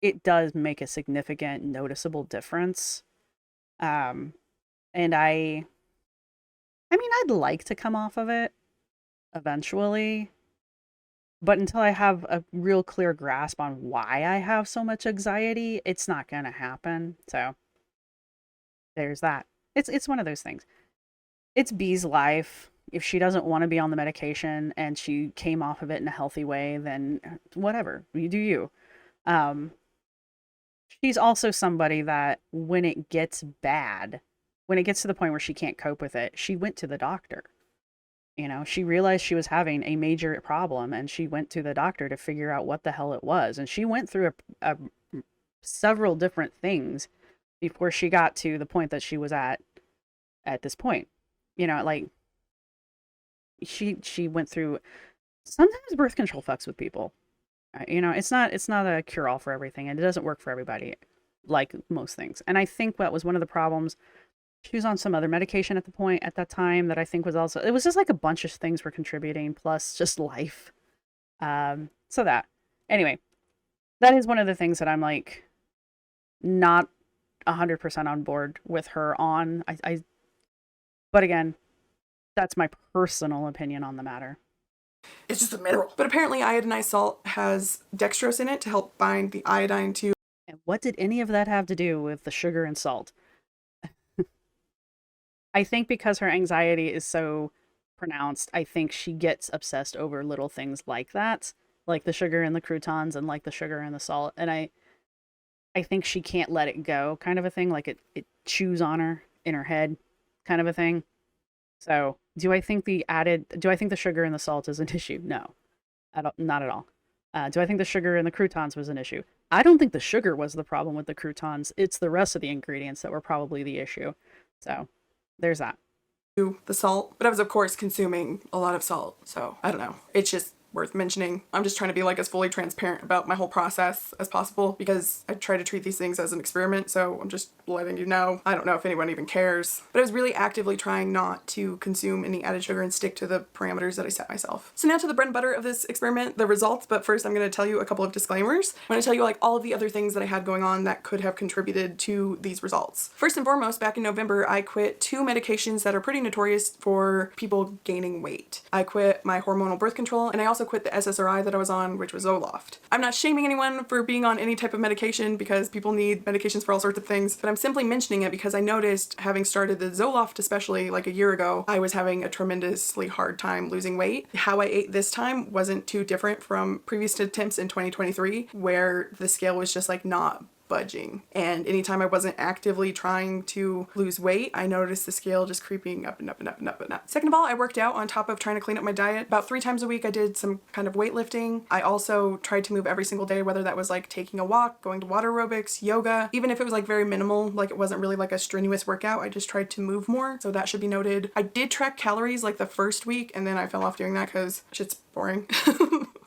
it does make a significant, noticeable difference. Um, and I mean, I'd like to come off of it eventually, but until I have a real clear grasp on why I have so much anxiety, it's not going to happen. So there's that. It's one of those things. It's B's life. If she doesn't want to be on the medication and she came off of it in a healthy way, then whatever, you do you. Um, she's also somebody that when it gets bad, when it gets to the point where she can't cope with it, she went to the doctor. She realized she was having a major problem and she went to the doctor to figure out what the hell it was. And she went through several different things before she got to the point that she was at this point. Like she went through sometimes birth control fucks with people. It's not a cure all for everything and it doesn't work for everybody like most things. And I think that was one of the problems. She was on some other medication at that time that I think was also, it was just like a bunch of things were contributing plus just life. So that anyway, that is one of the things that I'm like not 100% on board with her on. But again, that's my personal opinion on the matter. It's just a mineral. But apparently iodinized salt has dextrose in it to help bind the iodine to. And what did any of that have to do with the sugar and salt? I think because her anxiety is so pronounced, I think she gets obsessed over little things like that, like the sugar and the croutons and like the sugar and the salt. And I think she can't let it go, kind of a thing, like it chews on her in her head, kind of a thing. So, do I think the sugar and the salt is an issue? No, not at all. Do I think the sugar and the croutons was an issue? I don't think the sugar was the problem with the croutons. It's the rest of the ingredients that were probably the issue. So, there's that. The salt, but I was of course consuming a lot of salt, so I don't know. It's just worth mentioning. I'm just trying to be like as fully transparent about my whole process as possible because I try to treat these things as an experiment, so I'm just letting you know. I don't know if anyone even cares, but I was really actively trying not to consume any added sugar and stick to the parameters that I set myself. So now to the bread and butter of this experiment, the results, but first I'm going to tell you a couple of disclaimers. I'm going to tell you like all of the other things that I had going on that could have contributed to these results. First and foremost, back in November, I quit 2 medications that are pretty notorious for people gaining weight. I quit my hormonal birth control, and I also quit the SSRI that I was on, which was Zoloft. I'm not shaming anyone for being on any type of medication because people need medications for all sorts of things, but I'm simply mentioning it because I noticed, having started the Zoloft especially like a year ago, I was having a tremendously hard time losing weight. How I ate this time wasn't too different from previous attempts in 2023, where the scale was just like not budging. And anytime I wasn't actively trying to lose weight, I noticed the scale just creeping up and up and up and up and up. Second of all, I worked out on top of trying to clean up my diet. About 3 times a week, I did some kind of weightlifting. I also tried to move every single day, whether that was like taking a walk, going to water aerobics, yoga, even if it was like very minimal, like it wasn't really like a strenuous workout. I just tried to move more. So that should be noted. I did track calories like the first week, and then I fell off doing that because shit's boring.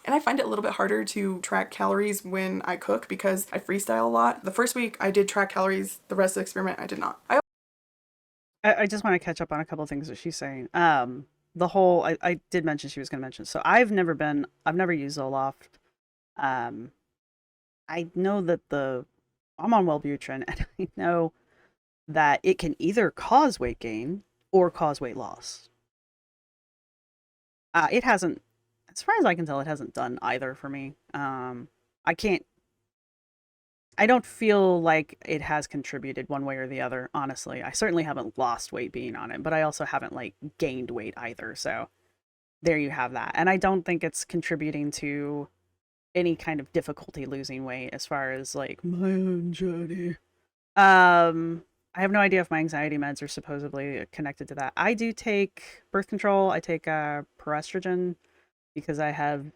And I find it a little bit harder to track calories when I cook because I freestyle a lot. The first week I did track calories, the rest of the experiment I did not. I just want to catch up on a couple of things that she's saying. I did mention she was going to mention. So I've never used Zoloft. I know that I'm on Wellbutrin, and I know that it can either cause weight gain or cause weight loss. It hasn't, as far as I can tell, it hasn't done either for me. I don't feel like it has contributed one way or the other, honestly. I certainly haven't lost weight being on it, but I also haven't like gained weight either. So there you have that. And I don't think it's contributing to any kind of difficulty losing weight as far as like my own journey. I have no idea if my anxiety meds are supposedly connected to that. I do take birth control. I take proestrogen because I have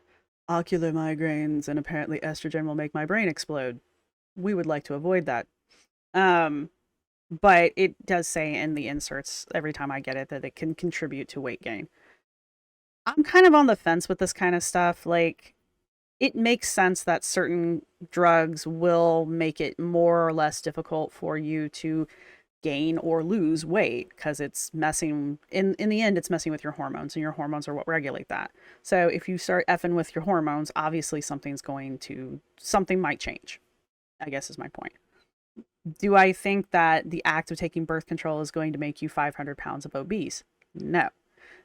ocular migraines, and apparently estrogen will make my brain explode. We would like to avoid that. But it does say in the inserts every time I get it that it can contribute to weight gain. I'm kind of on the fence with this kind of stuff. Like, it makes sense that certain drugs will make it more or less difficult for you to gain or lose weight because it's messing in the end, it's messing with your hormones, and your hormones are what regulate that. So if you start effing with your hormones, obviously something might change, I guess is my point. Do I think that the act of taking birth control is going to make you 500 pounds of obese? No.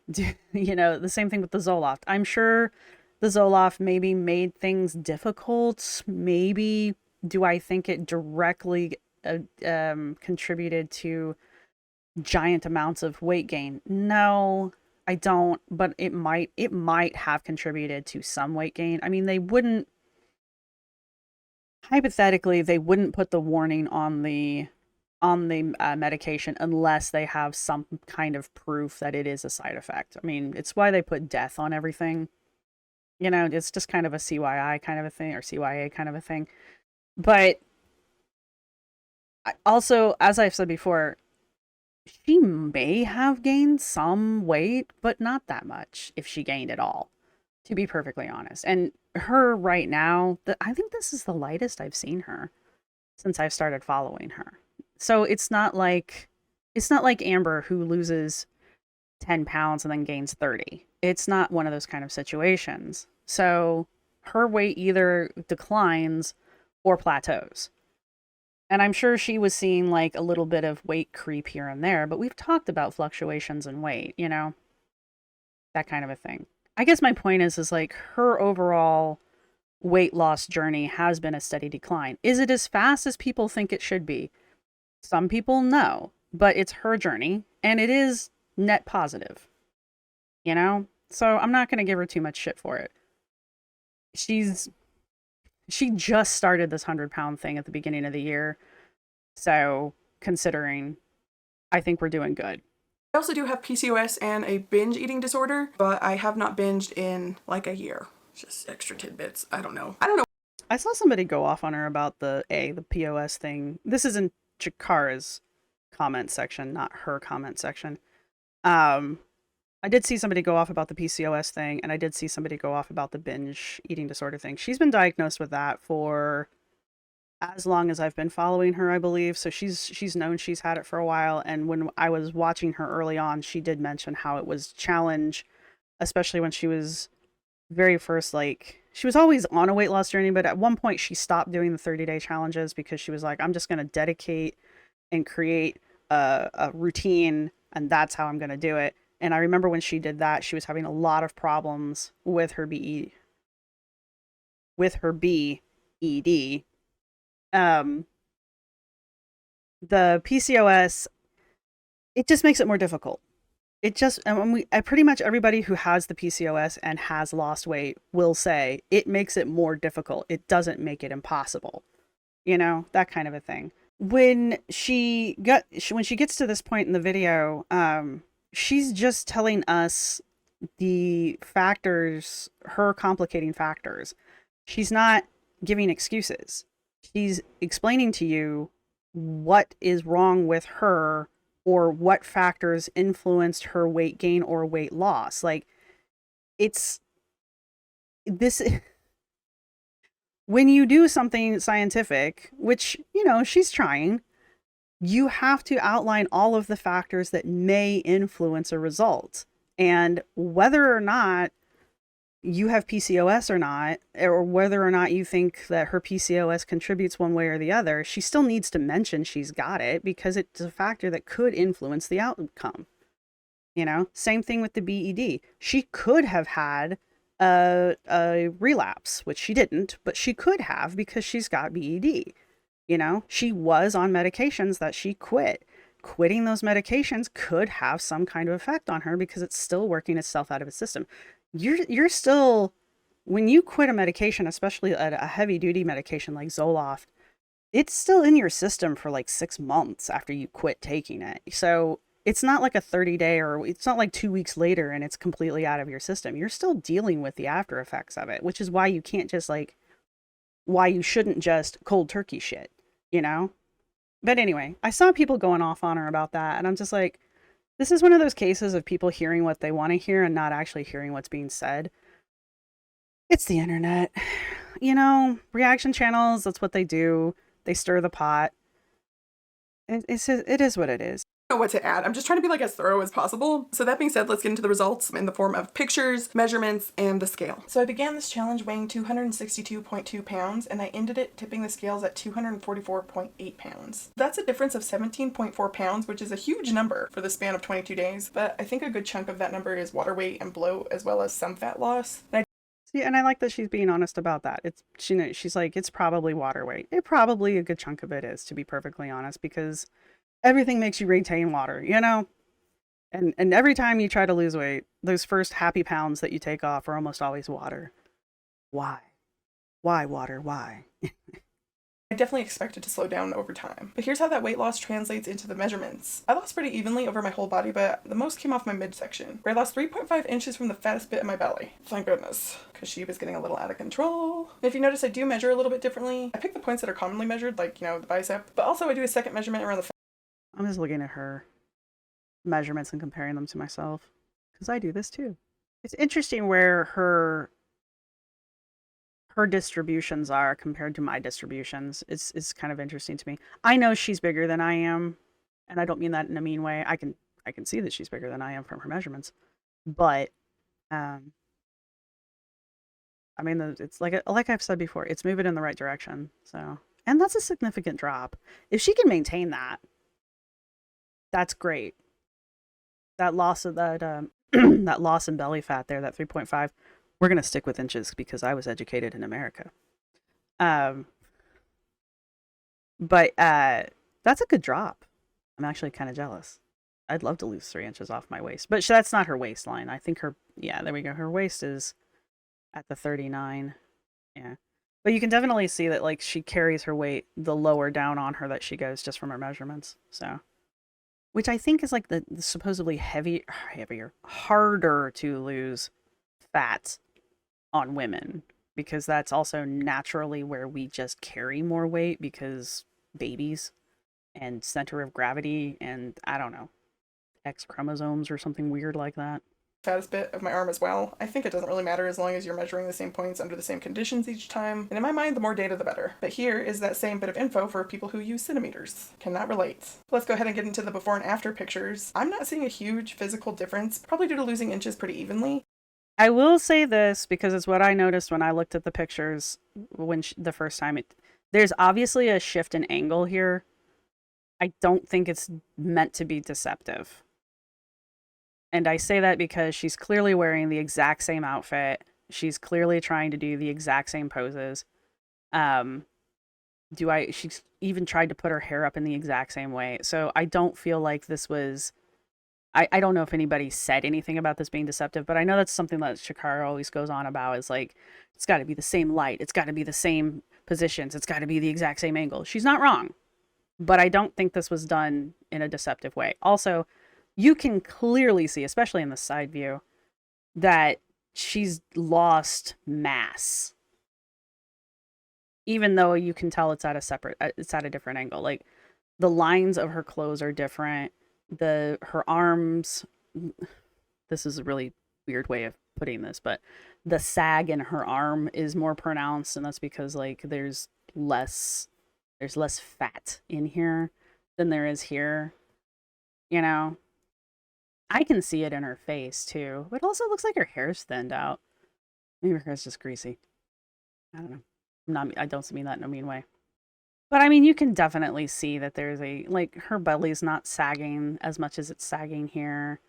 The same thing with the Zoloft. I'm sure the Zoloft maybe made things difficult. Maybe. Do I think it directly contributed to giant amounts of weight gain? No, I don't, but it might have contributed to some weight gain. I mean, hypothetically, they wouldn't put the warning on the medication unless they have some kind of proof that it is a side effect. I mean, it's why they put death on everything. It's just kind of a CYI kind of a thing, or CYA kind of a thing. But also, as I've said before, she may have gained some weight, but not that much, if she gained at all, to be perfectly honest. And her right now, I think this is the lightest I've seen her since I've started following her. So it's not like Amber, who loses 10 pounds and then gains 30. It's not one of those kind of situations. So her weight either declines or plateaus. And I'm sure she was seeing like a little bit of weight creep here and there, but we've talked about fluctuations in weight, that kind of a thing. I guess my point is like her overall weight loss journey has been a steady decline. Is it as fast as people think it should be? Some people know, but it's her journey, and it is net positive, So I'm not going to give her too much shit for it. She just started this 100-pound thing at the beginning of the year. So considering, I think we're doing good. I also do have PCOS and a binge eating disorder, but I have not binged in like a year. Just extra tidbits. I don't know. I saw somebody go off on her about the POS thing. This is in Chikara's comment section, not her comment section. I I did see somebody go off about the PCOS thing, and I did see somebody go off about the binge eating disorder thing. She's been diagnosed with that for as long as I've been following her, I believe. So she's known she's had it for a while. And when I was watching her early on, she did mention how it was challenge, especially when she was very first, like she was always on a weight loss journey, but at one point she stopped doing the 30-day challenges because she was like, I'm just going to dedicate and create a routine, and that's how I'm going to do it. And I remember when she did that, she was having a lot of problems with her BED. Um, the PCOS, it just makes it more difficult. It just, I pretty much everybody who has the PCOS and has lost weight will say it makes it more difficult. It doesn't make it impossible, that kind of a thing. When she gets to this point in the video, she's just telling us the factors, her complicating factors. She's not giving excuses. She's explaining to you what is wrong with her or what factors influenced her weight gain or weight loss. Like, it's this. When you do something scientific, which, she's trying, you have to outline all of the factors that may influence a result. And whether or not you have PCOS or not, or whether or not you think that her PCOS contributes one way or the other, she still needs to mention she's got it because it's a factor that could influence the outcome. Same thing with the BED. She could have had a relapse, which she didn't, but she could have because she's got BED. She was on medications that she quit. Quitting those medications could have some kind of effect on her because it's still working itself out of its system. You're still, when you quit a medication, especially a heavy duty medication like Zoloft, it's still in your system for like 6 months after you quit taking it. So it's not like a 30-day, or it's not like 2 weeks later and it's completely out of your system. You're still dealing with the after effects of it, which is why you can't just why you shouldn't just cold turkey shit, But anyway, I saw people going off on her about that, and I'm just like, this is one of those cases of people hearing what they want to hear and not actually hearing what's being said. It's the internet. Reaction channels, that's what they do. They stir the pot. It is what it is. Know what to add. I'm just trying to be as thorough as possible. So that being said, let's get into the results in the form of pictures, measurements, and the scale. So I began this challenge weighing 262.2 pounds, and I ended it tipping the scales at 244.8 pounds. That's a difference of 17.4 pounds, which is a huge number for the span of 22 days, but I think a good chunk of that number is water weight and bloat, as well as some fat loss. And I like that she's being honest about that. She's like, it's probably water weight. It probably, a good chunk of it is, to be perfectly honest, because everything makes you retain water, And every time you try to lose weight, those first happy pounds that you take off are almost always water. Why? Why water? Why? I definitely expected to slow down over time. But here's how that weight loss translates into the measurements. I lost pretty evenly over my whole body, but the most came off my midsection, where I lost 3.5 inches from the fattest bit of my belly. Thank goodness, because she was getting a little out of control. And if you notice, I do measure a little bit differently. I pick the points that are commonly measured, like, the bicep, but also I do a second measurement around the I'm just looking at her measurements and comparing them to myself, because I do this too. It's interesting where her distributions are compared to my distributions. It's kind of interesting to me. I know she's bigger than I am, and I don't mean that in a mean way. I can see that she's bigger than I am from her measurements, but I mean, it's like I've said before, it's moving in the right direction. So, and that's a significant drop. If she can maintain that, that's great. That loss of that that loss in belly fat there, that 3.5. We're gonna stick with inches because I was educated in America. But that's a good drop. I'm actually kind of jealous. I'd love to lose 3 inches off my waist, but that's not her waistline. I think there we go. Her waist is at the 39. Yeah. But you can definitely see that she carries her weight the lower down on her that she goes just from her measurements. So, which I think is the supposedly heavier, harder to lose fat on women, because that's also naturally where we just carry more weight because babies and center of gravity and I don't know, X chromosomes or something weird like that. fattest bit of my arm as well. I think it doesn't really matter as long as you're measuring the same points under the same conditions each time. And in my mind, the more data, the better. But here is that same bit of info for people who use centimeters. Cannot relate. Let's go ahead and get into the before and after pictures. I'm not seeing a huge physical difference, probably due to losing inches pretty evenly. I will say this because it's what I noticed when I looked at the pictures the first time. There's obviously a shift in angle here. I don't think it's meant to be deceptive. And I say that because she's clearly wearing the exact same outfit. She's clearly trying to do the exact same poses. She's even tried to put her hair up in the exact same way. So I don't feel like this was, I don't know if anybody said anything about this being deceptive, but I know that's something that Shakara always goes on about, is like, it's got to be the same light. It's got to be the same positions. It's got to be the exact same angle. She's not wrong, but I don't think this was done in a deceptive way. Also, you can clearly see, especially in the side view, that she's lost mass. Even though you can tell it's at a different angle. Like, the lines of her clothes are different. Her arms, this is a really weird way of putting this, but the sag in her arm is more pronounced, and that's because like there's less fat in here than there is here. You know, I can see it in her face too, but it also looks like her hair's thinned out. Maybe her hair's just greasy. I don't know. I don't mean that in a mean way. But I mean, you can definitely see that there's her belly's not sagging as much as it's sagging here.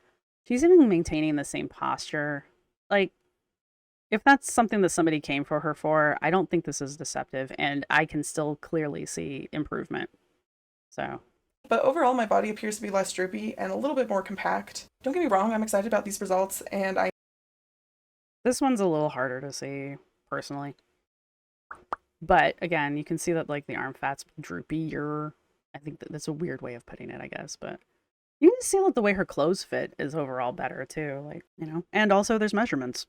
She's even maintaining the same posture. Like, if that's something that somebody came for her for, I don't think this is deceptive, and I can still clearly see improvement. So. But overall, my body appears to be less droopy and a little bit more compact. Don't get me wrong, I'm excited about these results, and This one's a little harder to see, personally. But again, you can see that like the arm fat's droopier. I think that's a weird way of putting it, I guess, but you can see that the way her clothes fit is overall better too, like, you know. And also there's measurements.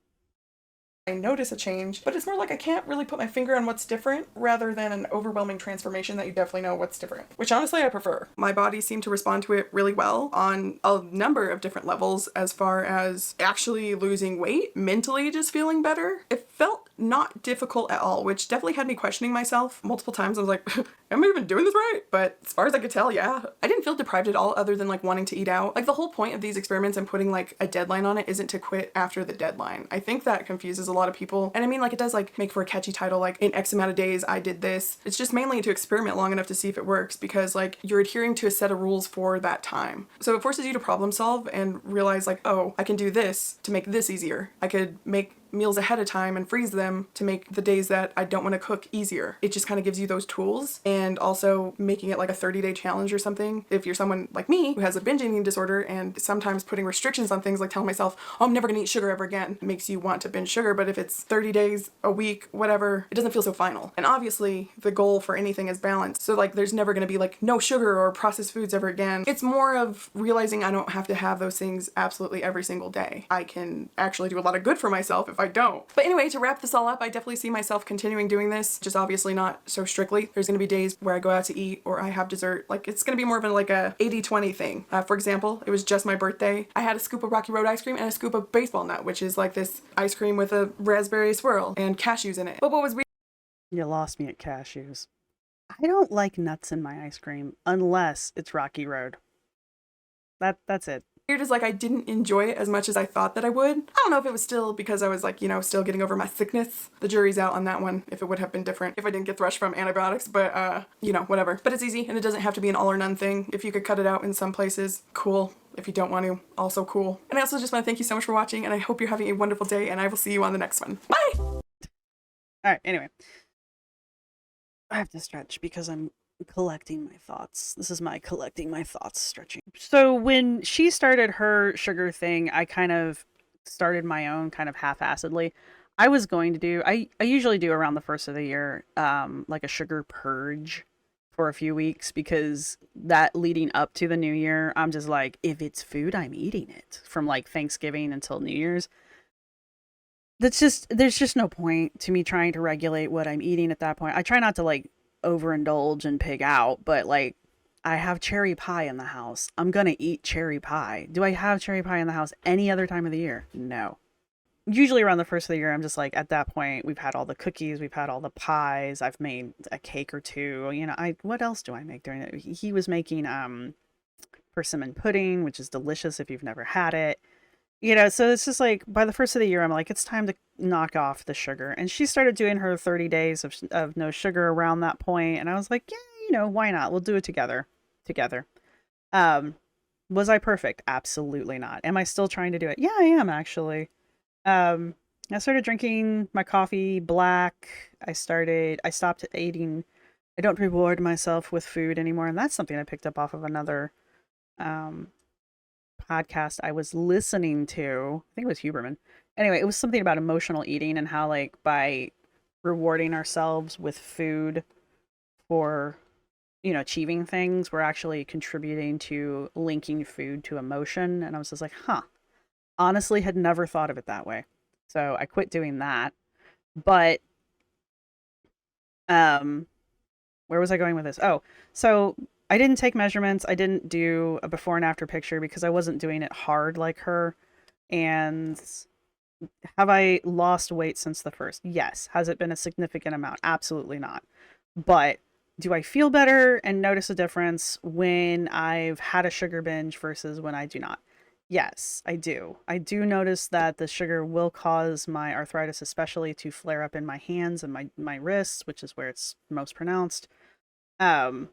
I notice a change, but it's more like I can't really put my finger on what's different rather than an overwhelming transformation that you definitely know what's different, which honestly I prefer. My body seemed to respond to it really well on a number of different levels, as far as actually losing weight, mentally just feeling better. It felt not difficult at all, which definitely had me questioning myself multiple times. I was like, am I even doing this right? But as far as I could tell, yeah. I didn't feel deprived at all, other than like wanting to eat out. Like, the whole point of these experiments and putting like a deadline on it isn't to quit after the deadline. I think that confuses a lot of people. And I mean, like, it does like make for a catchy title, like in X amount of days I did this. It's just mainly to experiment long enough to see if it works, because like you're adhering to a set of rules for that time. So it forces you to problem solve and realize like, oh, I can do this to make this easier. I could make meals ahead of time and freeze them to make the days that I don't want to cook easier. It just kind of gives you those tools, and also making it like a 30-day challenge or something. If you're someone like me who has a binge eating disorder, and sometimes putting restrictions on things, like telling myself, oh, I'm never gonna eat sugar ever again, makes you want to binge sugar. But if it's 30 days, a week, whatever, it doesn't feel so final. And obviously the goal for anything is balance. So like there's never gonna be like no sugar or processed foods ever again. It's more of realizing I don't have to have those things absolutely every single day. I can actually do a lot of good for myself if I don't. But anyway, to wrap this all up, I definitely see myself continuing doing this, just obviously not so strictly. There's gonna be days where I go out to eat or I have dessert. Like, it's gonna be more of like a 80-20 thing. For example, it was just my birthday. I had a scoop of Rocky Road ice cream and a scoop of baseball nut, which is like this ice cream with a raspberry swirl and cashews in it. But what was weird— You lost me at cashews. I don't like nuts in my ice cream unless it's Rocky Road. That's it. is like I didn't enjoy it as much as I thought that I would. I don't know if it was still because I was like, you know, still getting over my sickness. The jury's out on that one, if it would have been different if I didn't get thrush from antibiotics, but you know, whatever. But it's easy, and it doesn't have to be an all or none thing. If you could cut it out in some places, cool. If you don't want to, also cool. And I also just want to thank you so much for watching, and I hope you're having a wonderful day, and I will see you on the next one. Bye! Alright, anyway. I have to stretch because I'm collecting my thoughts. This is my collecting my thoughts stretching. So when she started her sugar thing, I kind of started my own kind of half-assedly. I was going to do, I usually do around the first of the year, like a sugar purge for a few weeks, because that leading up to the new year, I'm just like, if it's food, I'm eating it from like Thanksgiving until New Year's. There's just no point to me trying to regulate what I'm eating at that point. I try not to like overindulge and pig out, but like I have cherry pie in the house. I'm gonna eat cherry pie. Do I have cherry pie in the house any other time of the year? No. Usually around the first of the year, I'm just like, at that point, we've had all the cookies, we've had all the pies, I've made a cake or two. You know, what else do I make during it? He was making persimmon pudding, which is delicious if you've never had it. You know, so it's just like by the first of the year, I'm like, it's time to knock off the sugar. And she started doing her 30 days of no sugar around that point, and I was like, yeah, you know, why not? We'll do it together. Together. Um, was I perfect? Absolutely not. Am I still trying to do it? Yeah, I am actually. Um, I started drinking my coffee black. I stopped eating. I don't reward myself with food anymore, and that's something I picked up off of another um podcast I was listening to. I think it was Huberman. Anyway, it was something about emotional eating and how like by rewarding ourselves with food for achieving things, we're actually contributing to linking food to emotion. And I was just like, huh. Honestly, had never thought of it that way. So I quit doing that. But um where was I going with this? Oh, so I didn't take measurements. I didn't do a before and after picture because I wasn't doing it hard like her. And have I lost weight since the first? Yes. Has it been a significant amount? Absolutely not. But do I feel better and notice a difference when I've had a sugar binge versus when I do not? Yes, I do. I do notice that the sugar will cause my arthritis, especially to flare up in my hands and my wrists, which is where it's most pronounced. Um,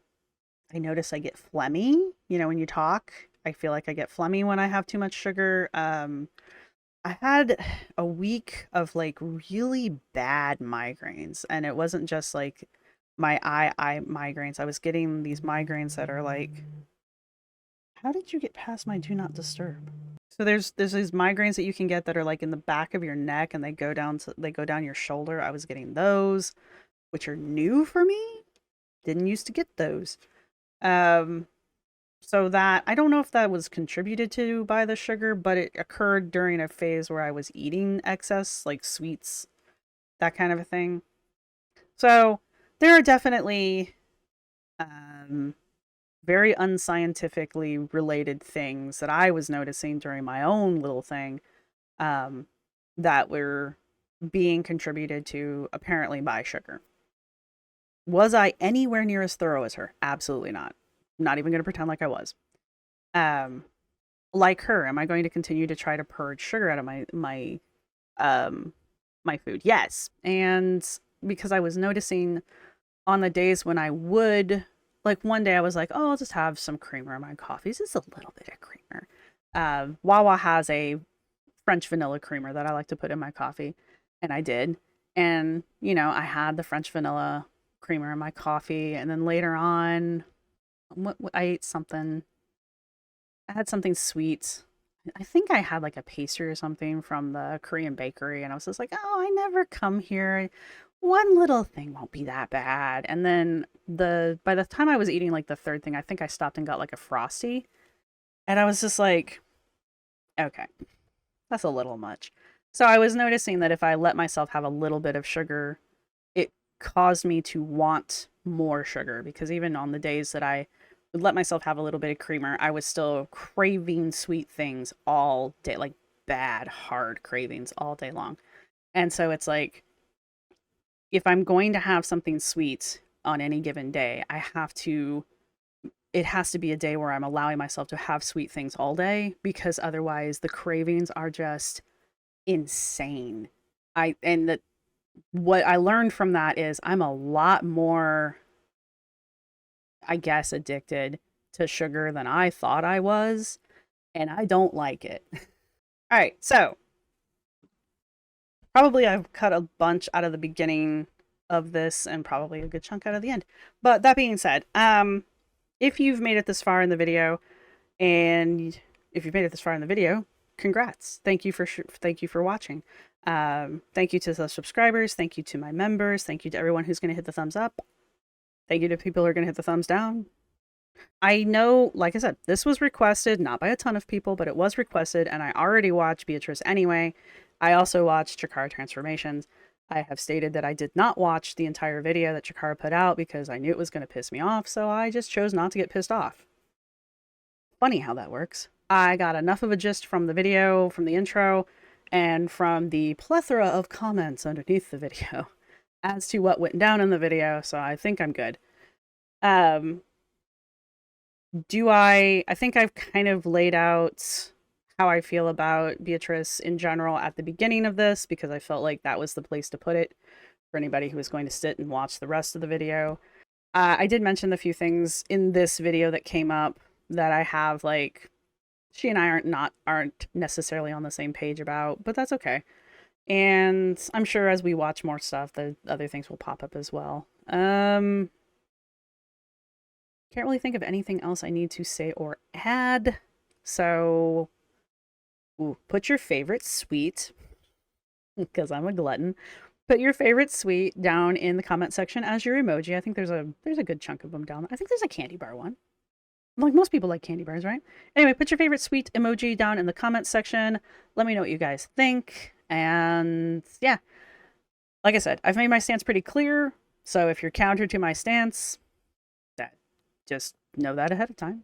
I notice I get phlegmy, when you talk. I feel like I get phlegmy when I have too much sugar. I had a week of like really bad migraines, and it wasn't just like my eye migraines. I was getting these migraines that are like, how did you get past my do not disturb? So there's these migraines that you can get that are like in the back of your neck and they go down your shoulder. I was getting those, which are new for me. Didn't used to get those. Um so that I don't know if that was contributed to by the sugar, but it occurred during a phase where I was eating excess, like sweets, that kind of a thing. So there are definitely um very unscientifically related things that I was noticing during my own little thing um, that were being contributed to apparently by sugar. Was I anywhere near as thorough as her? Absolutely not. Not even going to pretend like I was. Um, like her, am I going to continue to try to purge sugar out of um, my food? Yes, and because I was noticing on the days when I would, like one day I was like, oh, I'll just have some creamer in my coffee. Just a little bit of creamer. Wawa has a French vanilla creamer that I like to put in my coffee. And I did. And, I had the French vanilla creamer in my coffee. And then later on, I ate something. I had something sweet. I think I had like a pastry or something from the Korean bakery. And I was just like, oh, I never come here. One little thing won't be that bad. And then by the time I was eating like the third thing, I think I stopped and got like a Frosty. And I was just like, okay, that's a little much. So I was noticing that if I let myself have a little bit of sugar, it caused me to want more sugar, because even on the days that I would let myself have a little bit of creamer, I was still craving sweet things all day, like bad, hard cravings all day long. And so it's like, if I'm going to have something sweet on any given day, it has to be a day where I'm allowing myself to have sweet things all day, because otherwise the cravings are just insane. What I learned from that is I'm a lot more, I guess, addicted to sugar than I thought I was, and I don't like it. All right, so probably I've cut a bunch out of the beginning of this and probably a good chunk out of the end. But that being said, if you've made it this far in the video, and if you've made it this far in the video, congrats. Thank you for watching. Thank you to the subscribers. Thank you to my members. Thank you to everyone who's going to hit the thumbs up. Thank you to people who are going to hit the thumbs down. I know, like I said, this was requested, not by a ton of people, but it was requested, and I already watched Beatrice anyway. I also watched Chakara Transformations. I have stated that I did not watch the entire video that Chikara put out because I knew it was going to piss me off, so I just chose not to get pissed off. Funny how that works. I got enough of a gist from the video, from the intro, and from the plethora of comments underneath the video as to what went down in the video, so I think I'm good. I think I've kind of laid out how I feel about Beatrice in general at the beginning of this, because I felt like that was the place to put it for anybody who was going to sit and watch the rest of the video. I did mention the few things in this video that came up that I have, like, she and I aren't necessarily on the same page about, but that's okay. And I'm sure as we watch more stuff, the other things will pop up as well. Can't really think of anything else I need to say or add. So, put your favorite sweet, because I'm a glutton. Put your favorite sweet down in the comment section as your emoji. I think there's a good chunk of them down. I think there's a candy bar one. Like, most people like candy bars, right? Anyway, put your favorite sweet emoji down in the comment section. Let me know what you guys think. And yeah, like I said, I've made my stance pretty clear. So if you're counter to my stance, just know that ahead of time.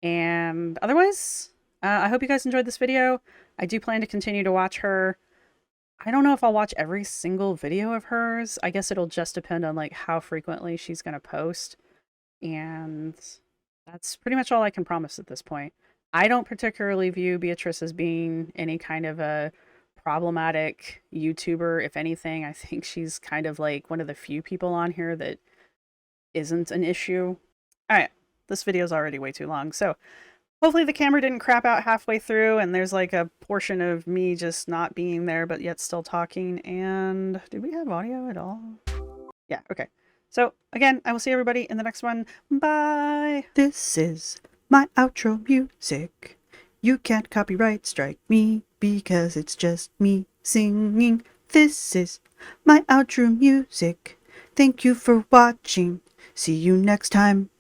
And otherwise, I hope you guys enjoyed this video. I do plan to continue to watch her. I don't know if I'll watch every single video of hers. I guess it'll just depend on like how frequently she's going to post. And that's pretty much all I can promise at this point. I don't particularly view Beatrice as being any kind of a problematic YouTuber. If anything, I think she's kind of like one of the few people on here that isn't an issue. All right, this video is already way too long, so hopefully the camera didn't crap out halfway through and there's like a portion of me just not being there but yet still talking. And did we have audio at all? Yeah, okay. So again, I will see everybody in the next one. Bye! This is my outro music. You can't copyright strike me because it's just me singing. This is my outro music. Thank you for watching. See you next time.